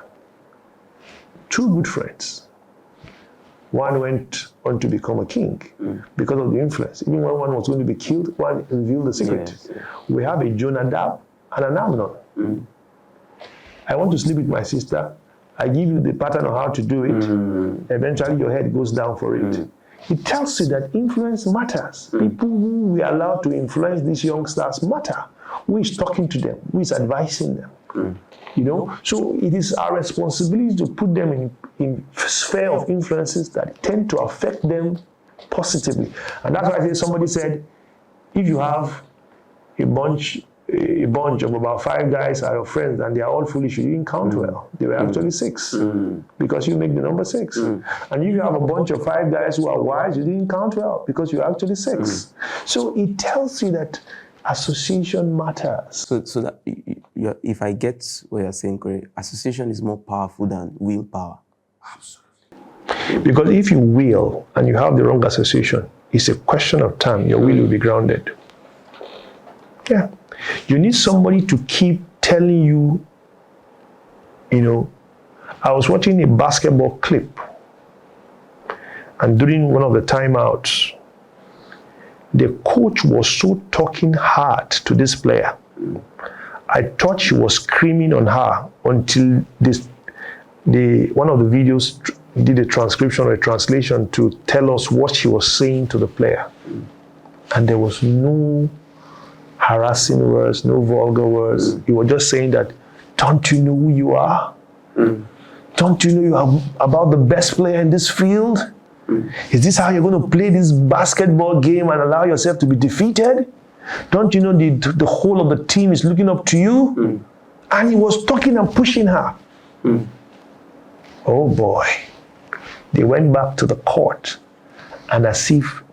2 good friends. One went on to become a king because of the influence. Even when one was going to be killed, one revealed the secret. Yes. We have a Jonadab and an Amnon. I want to sleep with my sister. I give you the pattern on how to do it. Eventually your head goes down for it. It tells you that influence matters. People who we allow to influence these youngsters matter. Who is talking to them? Who is advising them? You know, so it is our responsibility to put them in sphere of influences that tend to affect them positively. And that's why I say somebody said, if you have a bunch of about 5 guys are your friends and they are all foolish, you didn't count well. They were actually 6 because you make the number 6. And if you have a bunch of 5 guys who are wise, you didn't count well because you're actually 6. So it tells you that association matters. So that if I get what you're saying correct, association is more powerful than willpower. Absolutely. Because if you will and you have the wrong association, it's a question of time. Your will be grounded. Yeah. You need somebody to keep telling you, you know, I was watching a basketball clip, and during one of the timeouts, the coach was so talking hard to this player. I thought she was screaming on her until one of the videos did a transcription or a translation to tell us what she was saying to the player. And there was no harassing words, no vulgar words. He was just saying that, don't you know who you are? Don't you know you are about the best player in this field? Is this how you're going to play this basketball game and allow yourself to be defeated? Don't you know the whole of the team is looking up to you? And he was talking and pushing her. Oh boy. They went back to the court, and as if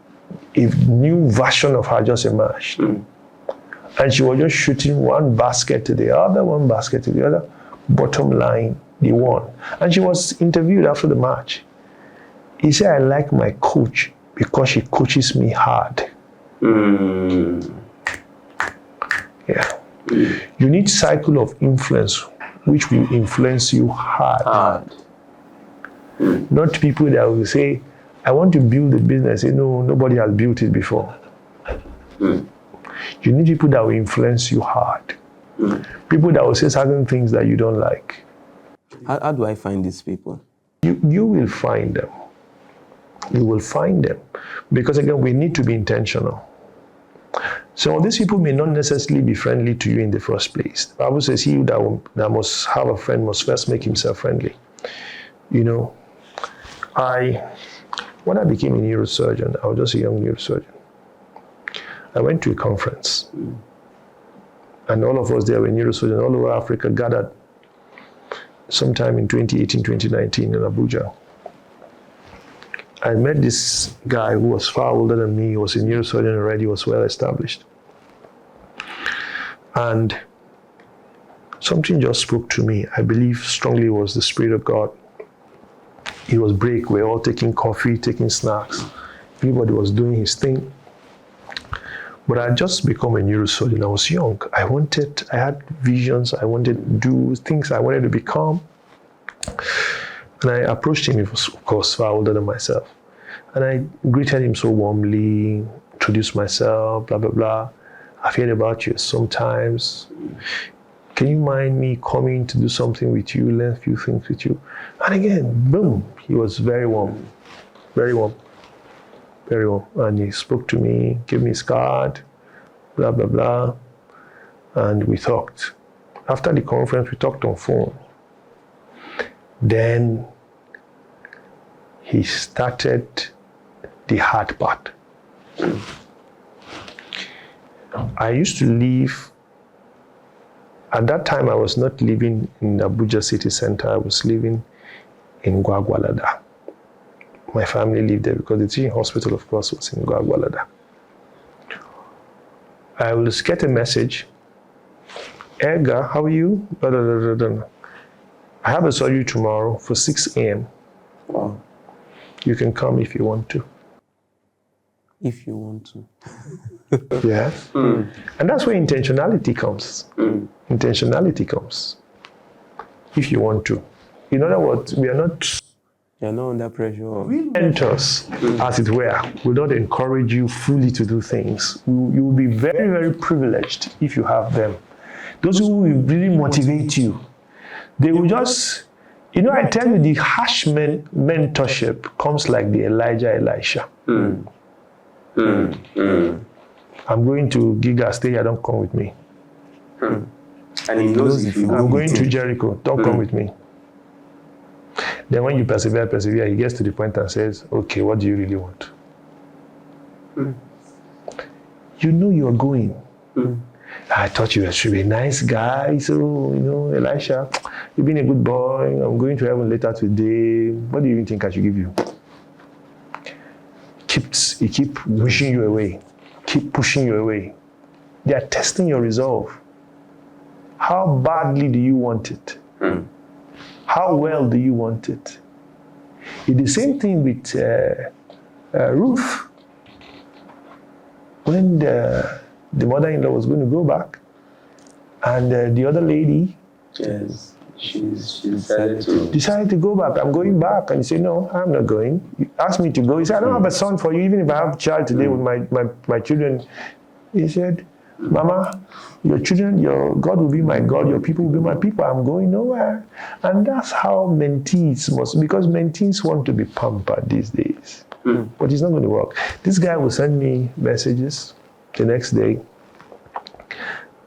a new version of her just emerged. And she was just shooting one basket to the other, one basket to the other. Bottom line, they won. And she was interviewed after the match. He said, I like my coach because she coaches me hard. Yeah. You need cycle of influence, which will influence you hard. Not people that will say, I want to build a business. Say, no, nobody has built it before. You need people that will influence you hard. People that will say certain things that you don't like. How do I find these people? You will find them. You will find them. Because again, we need to be intentional. So these people may not necessarily be friendly to you in the first place. The Bible says he that must have a friend must first make himself friendly. You know, when I became a neurosurgeon, I was just a young neurosurgeon. I went to a conference, and all of us there were neurosurgeons all over Africa gathered sometime in 2018, 2019 in Abuja. I met this guy who was far older than me. He was a neurosurgeon already, was well established. And something just spoke to me. I believe strongly it was the Spirit of God. It was break. We were all taking coffee, taking snacks. Everybody was doing his thing. But I had just become a neurosurgeon. I was young. I had visions. I wanted to do things I wanted to become. And I approached him. He was, of course, far older than myself. And I greeted him so warmly, introduced myself, blah, blah, blah. I've heard about you sometimes. Can you mind me coming to do something with you, learn a few things with you? And again, boom, he was very warm, very warm, very warm. And he spoke to me, gave me his card, blah, blah, blah. And we talked. After the conference, we talked on phone. Then he started the hard part. I used to live, at that time I was not living in the Abuja city center, I was living in Gwagwalada. My family lived there because the teaching hospital, of course, was in Gwagwalada. I will get a message, Ega, how are you? I have a surgery tomorrow for 6 a.m. Wow. You can come if you want to. If you want to. Yeah. And that's where intentionality comes. Intentionality comes. If you want to. In other words, we are not... You're not under pressure. Mentors, as it were, will not encourage you fully to do things. You will be very, very privileged if you have them. Those who will really motivate you. They will just... You know, I tell you, the harsh mentorship comes like the Elisha. I'm going to Giga, stay here, don't come with me. And he knows if you I'm go going with to him. Jericho, don't come with me. Then when you persevere, he gets to the point and says, okay, what do you really want? You know you are going. I thought you should be a nice guy, so, Elisha, you've been a good boy, I'm going to heaven later today. What do you even think I should give you? He keep wishing you away, keep pushing you away. They are testing your resolve. How badly do you want it? How well do you want it? It's the same thing with Ruth. When the mother-in-law was going to go back, and the other lady She decided to go back. I'm going back. And he said, no, I'm not going. You asked me to go. He said, I don't have a son for you, even if I have a child today with my children. He said, Mama, your children, your God will be my God, your people will be my people. I'm going nowhere. And that's how mentees must, because mentees want to be pampered these days. But it's not going to work. This guy will send me messages the next day,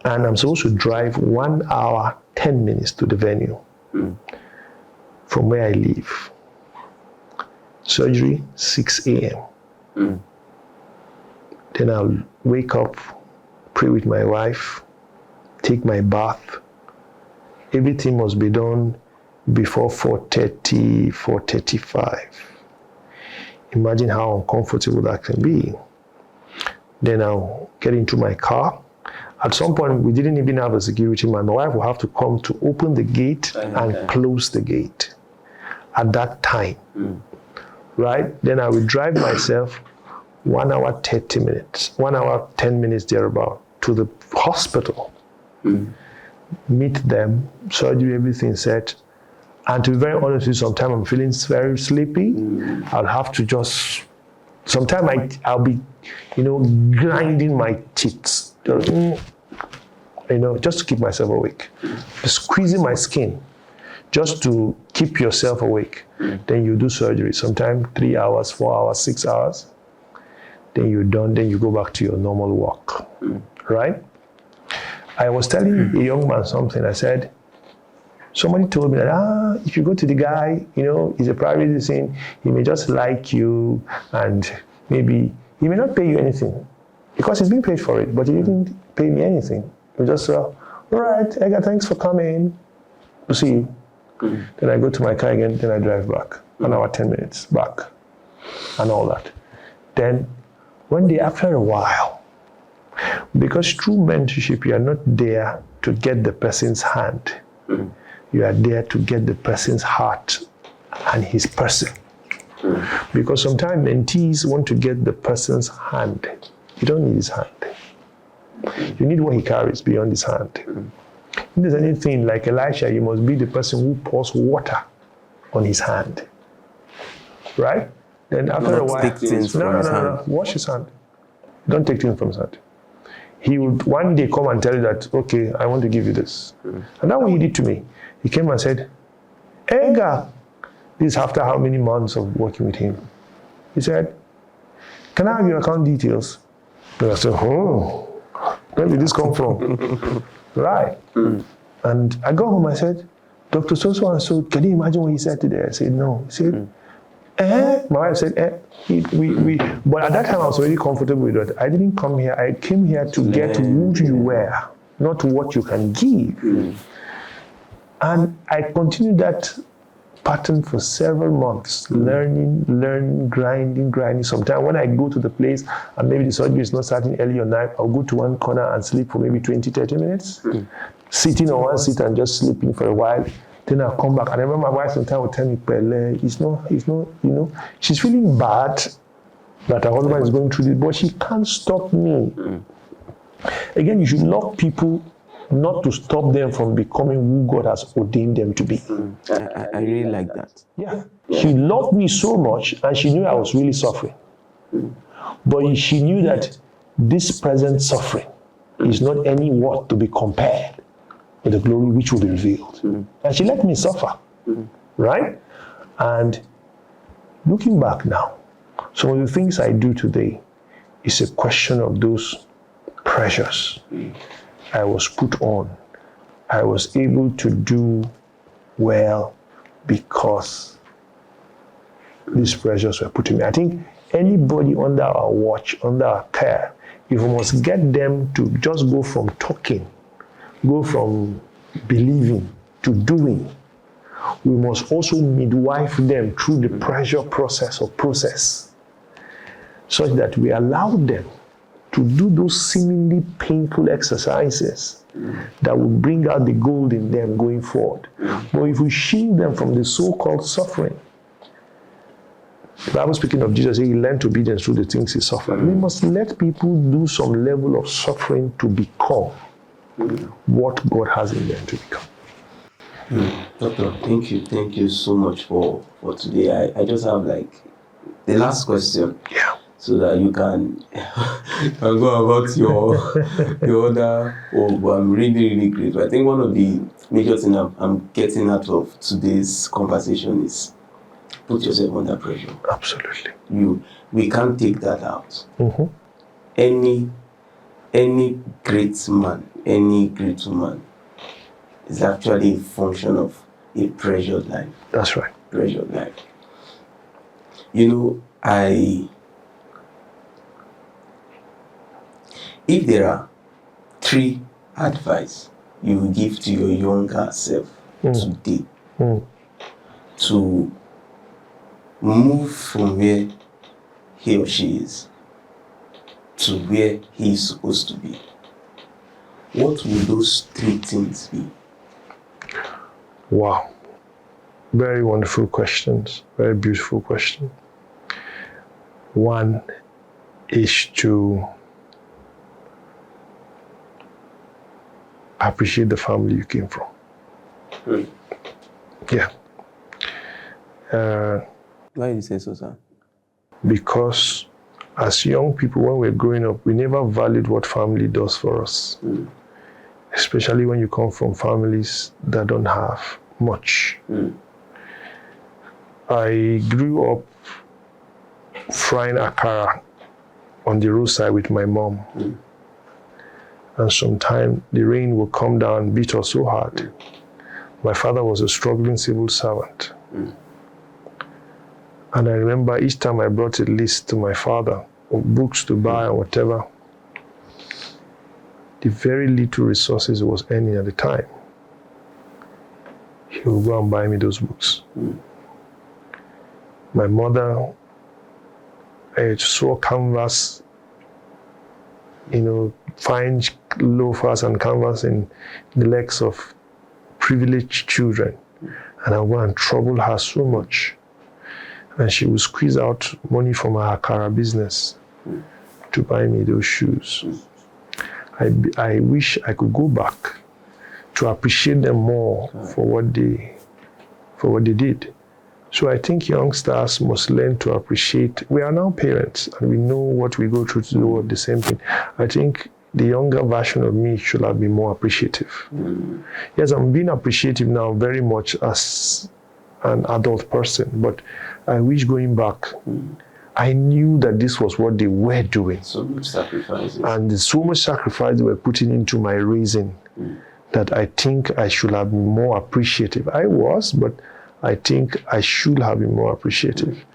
and I'm supposed to drive 1 hour, 10 minutes to the venue from where I live. Surgery, 6 a.m. Then I'll wake up, pray with my wife, take my bath. Everything must be done before 4:30, 4:35. Imagine how uncomfortable that can be. Then I'll get into my car. At some point, we didn't even have a security man. My wife will have to come to open the gate and close the gate at that time. Right? Then I will drive myself 1 hour, 30 minutes, 1 hour, 10 minutes thereabout to the hospital. Meet them, surgery, everything set. And to be very honest with you, sometimes I'm feeling very sleepy. I'll have to just, sometimes I'll be, grinding my teeth, just to keep myself awake. Squeezing my skin, just to keep yourself awake. Then you do surgery, sometimes 3 hours, 4 hours, 6 hours. Then you're done, then you go back to your normal walk, right? I was telling a young man something. I said, somebody told me that, if you go to the guy, he's a private thing, he may just like you, and maybe he may not pay you anything because he's being paid for it, but he didn't pay me anything. He just said, all right, Ega, thanks for coming. We'll see you. Then I go to my car again, then I drive back. 1 hour, 10 minutes back, and all that. Then one day, after a while, because through mentorship, you are not there to get the person's hand. You are there to get the person's heart and his person. Because sometimes mentees want to get the person's hand. You don't need his hand. You need what he carries beyond his hand. If there's anything like Elisha, you must be the person who pours water on his hand. Right? Then after a while, take things from his hand. Wash his hand. Don't take things from his hand. He would one day come and tell you that, okay, I want to give you this. And that's what he did to me. He came and said, Ega, this is after how many months of working with him. He said, can I have your account details? And I said, where did this come from? Right. And I got home, I said, Dr. So and so, can you imagine what he said today? I said, no. He said, My wife said, but at that time I was already comfortable with it. I didn't come here, I came here to get who you were, not what you can give. And I continued that pattern for several months, learning, grinding. Sometimes when I go to the place and maybe the surgery is not starting early or night, I'll go to one corner and sleep for maybe 20, 30 minutes, sitting on one seat and just sleeping for a while. Then I'll come back. And I remember my wife sometimes would tell me, Pele, it's not, she's feeling bad that her husband is going through this, but she can't stop me. Again, you should love people not to stop them from becoming who God has ordained them to be. I really like that. Yeah. She loved me so much, and she knew I was really suffering. But she knew that this present suffering is not any worth to be compared with the glory which will be revealed. And she let me suffer. Right? And looking back now, some of the things I do today is a question of those pressures I was put on I was able to do well because these pressures were put on me. I think anybody under our watch, under our care, if we must get them to just go from talking, go from believing to doing, we must also midwife them through the pressure process such that we allow them to do those seemingly painful exercises that will bring out the gold in them going forward. But if we shield them from the so-called suffering, the Bible speaking of Jesus, he learned obedience through the things he suffered. We must let people do some level of suffering to become what God has in them to become. Doctor, thank you so much for today. I just have like the last question. Yeah. So that you can go about your other. Oh, I'm really grateful. I think one of the major things I'm getting out of today's conversation is put yourself under pressure. Absolutely. We can't take that out. Mm-hmm. Any great man, any great woman is actually a function of a pressured life. That's right. Pressured life. If there are 3 advice you will give to your younger self today to move from where he or she is to where he is supposed to be, what will those 3 things be? Wow. Very wonderful questions. Very beautiful question. One is to appreciate the family you came from. Yeah. Why do you say so, sir? Because as young people, when we're growing up, we never valued what family does for us. Especially when you come from families that don't have much. I grew up frying akara on the roadside with my mom. And sometimes the rain would come down, beat us so hard. My father was a struggling civil servant. And I remember each time I brought a list to my father of books to buy or whatever, the very little resources he was earning at the time, he would go and buy me those books. My mother saw canvas, find loafers and canvas in the legs of privileged children. And I would go and trouble her so much. And she would squeeze out money from her akara business to buy me those shoes. I wish I could go back to appreciate them more for what they did. So I think youngsters must learn to appreciate. We are now parents and we know what we go through to do the same thing. I think the younger version of me should have been more appreciative. Yes, I'm being appreciative now very much as an adult person, but I wish going back, I knew that this was what they were doing. So much sacrifices. And there's so much sacrifice they were putting into my raising that I think I should have been more appreciative. I was, but I think I should have been more appreciative.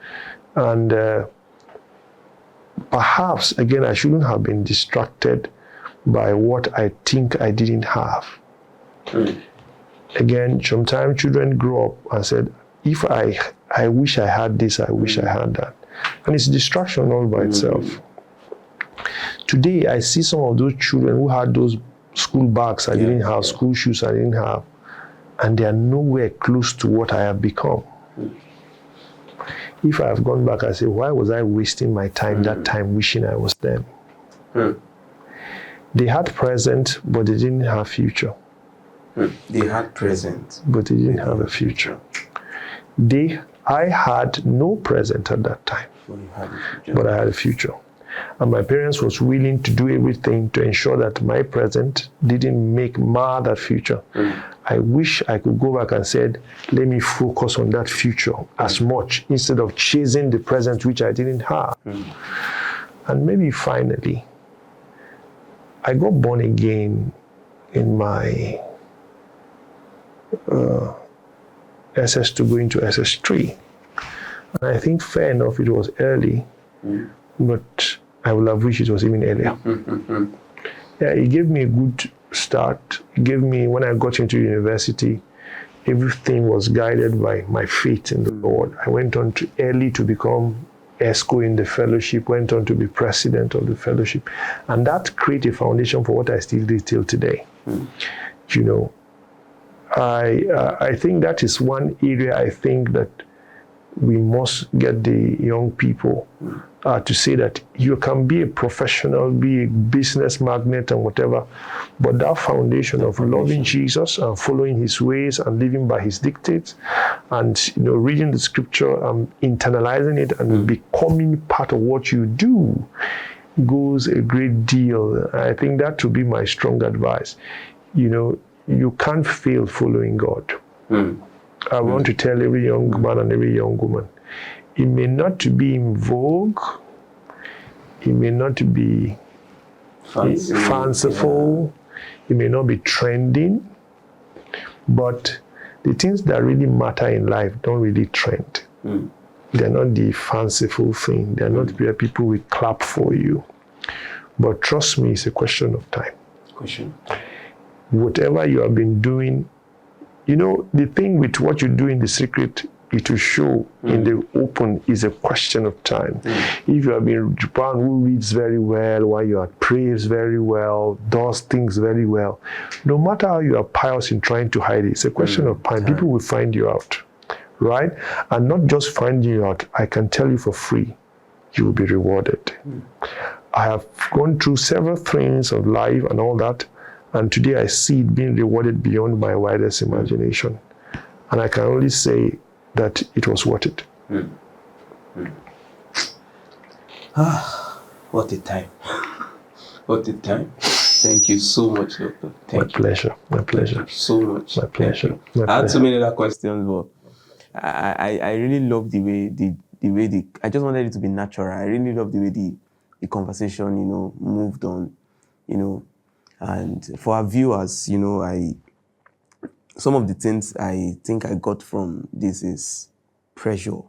And perhaps, again, I shouldn't have been distracted by what I think I didn't have. Again, sometimes children grow up and said, if I wish I had this, I wish I had that. And it's distraction all by itself. Today, I see some of those children who had those school bags I didn't have, school shoes I didn't have, and they are nowhere close to what I have become. If I have gone back, I say, why was I wasting my time that time wishing I was them? They had present, but they didn't have future. They had present, but they didn't have a future. I had no present at that time, but I had a future. And my parents was willing to do everything to ensure that my present didn't mar that future. I wish I could go back and said, let me focus on that future as much instead of chasing the present which I didn't have. And maybe finally, I got born again in my SS2 going to SS3. And I think fair enough, it was early, but I would have wished it was even earlier. Yeah, it gave me a good start. It gave me, when I got into university, everything was guided by my faith in the Lord. I went on to early to become ESCO in the fellowship, went on to be president of the fellowship. And that created a foundation for what I still do till today. You know, I think that is one area I think that we must get the young people to say that you can be a professional, be a business magnate and whatever, but that foundation of loving Jesus and following his ways and living by his dictates and, you know, reading the scripture and internalizing it and becoming part of what you do goes a great deal. I think that would be my strong advice. You know, you can't fail following God. I want to tell every young man and every young woman, it may not be in vogue, it may not be fanciful, it may not be trending, but the things that really matter in life don't really trend. They're not the fanciful thing. They're not where people will clap for you. But trust me, it's a question of time. Whatever you have been doing, you know, the thing with what you do in the secret, it will show in the open is a question of time. If you have been one who reads very well, while you are prays very well, does things very well, no matter how you are pious in trying to hide it, it's a question of time. People will find you out, right? And not just find you out, I can tell you for free, you will be rewarded. I have gone through several things of life and all that, and today I see it being rewarded beyond my widest imagination. And I can only say that it was worth it. What a time. What a time. Thank you so much, Doctor. My pleasure. Thank you so much. My pleasure. I had so many other questions, but I really love the way I just wanted it to be natural. I really love the way the conversation, you know, moved on, you know. And for our viewers, you know, some of the things I think I got from this is pressure.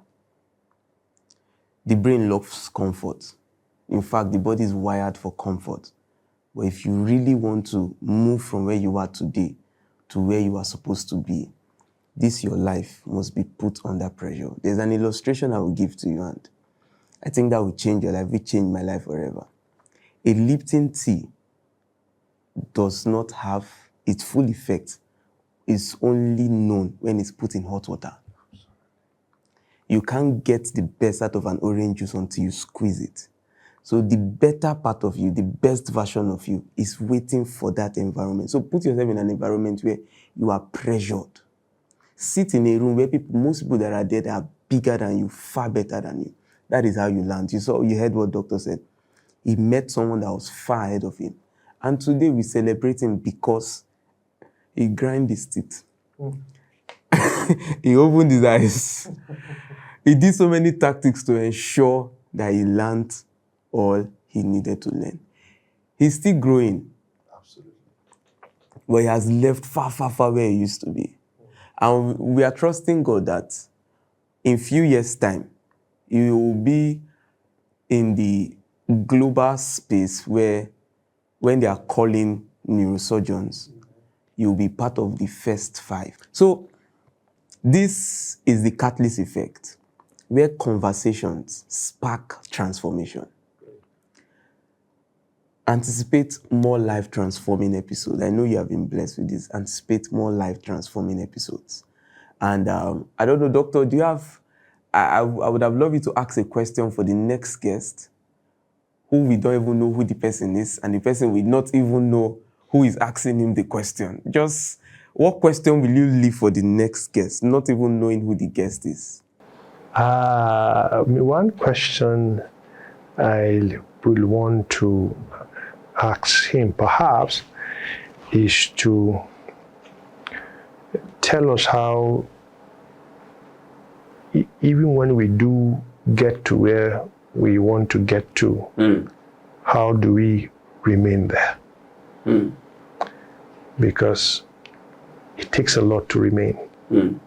The brain loves comfort. In fact, the body is wired for comfort. But if you really want to move from where you are today to where you are supposed to be, your life must be put under pressure. There's an illustration I will give to you, and I think that will change your life. It will change my life forever. A Lipton tea does not have its full effect. It's only known when it's put in hot water. You can't get the best out of an orange juice until you squeeze it. So the better part of you, the best version of you, is waiting for that environment. So put yourself in an environment where you are pressured. Sit in a room where most people that are there are bigger than you, far better than you. That is how you learn. You heard what doctor said. He met someone that was far ahead of him. And today we celebrate him because he grind his teeth. He opened his eyes. He did so many tactics to ensure that he learned all he needed to learn. He's still growing. Absolutely. But he has left far, far, far where he used to be. And we are trusting God that in few years' time, you will be in the global space where when they are calling neurosurgeons, you'll be part of the first 5. So this is the catalyst effect, where conversations spark transformation. Anticipate more life-transforming episodes. I know you have been blessed with this. Anticipate more life-transforming episodes. And I don't know, Doctor, do you have... I would have loved you to ask a question for the next guest, who we don't even know who the person is, and the person will not even know who is asking him the question. Just, what question will you leave for the next guest, not even knowing who the guest is? One question I will want to ask him, perhaps, is to tell us how, even when we do get to where we want to get to, how do we remain there? Because it takes a lot to remain.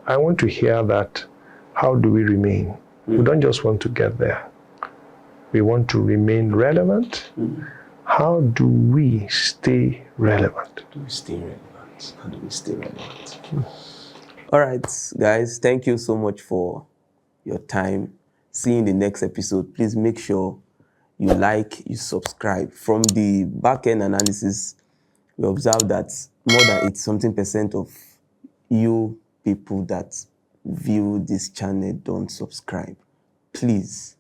I want to hear that. How do we remain? We don't just want to get there. We want to remain relevant. How do we stay relevant? How do we stay relevant? How do we stay relevant? All right, guys, thank you so much for your time. See you in the next episode. Please make sure you like, you subscribe. From the back-end analysis, we observed that more than 80-something% of you people that view this channel don't subscribe. Please,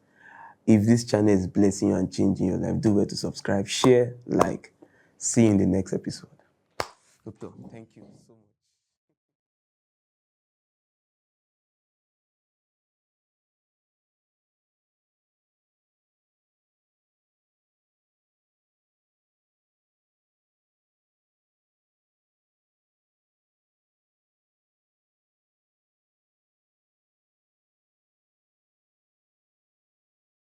if this channel is blessing you and changing your life, do well to subscribe, share, like. See you in the next episode. Doctor, thank you so much.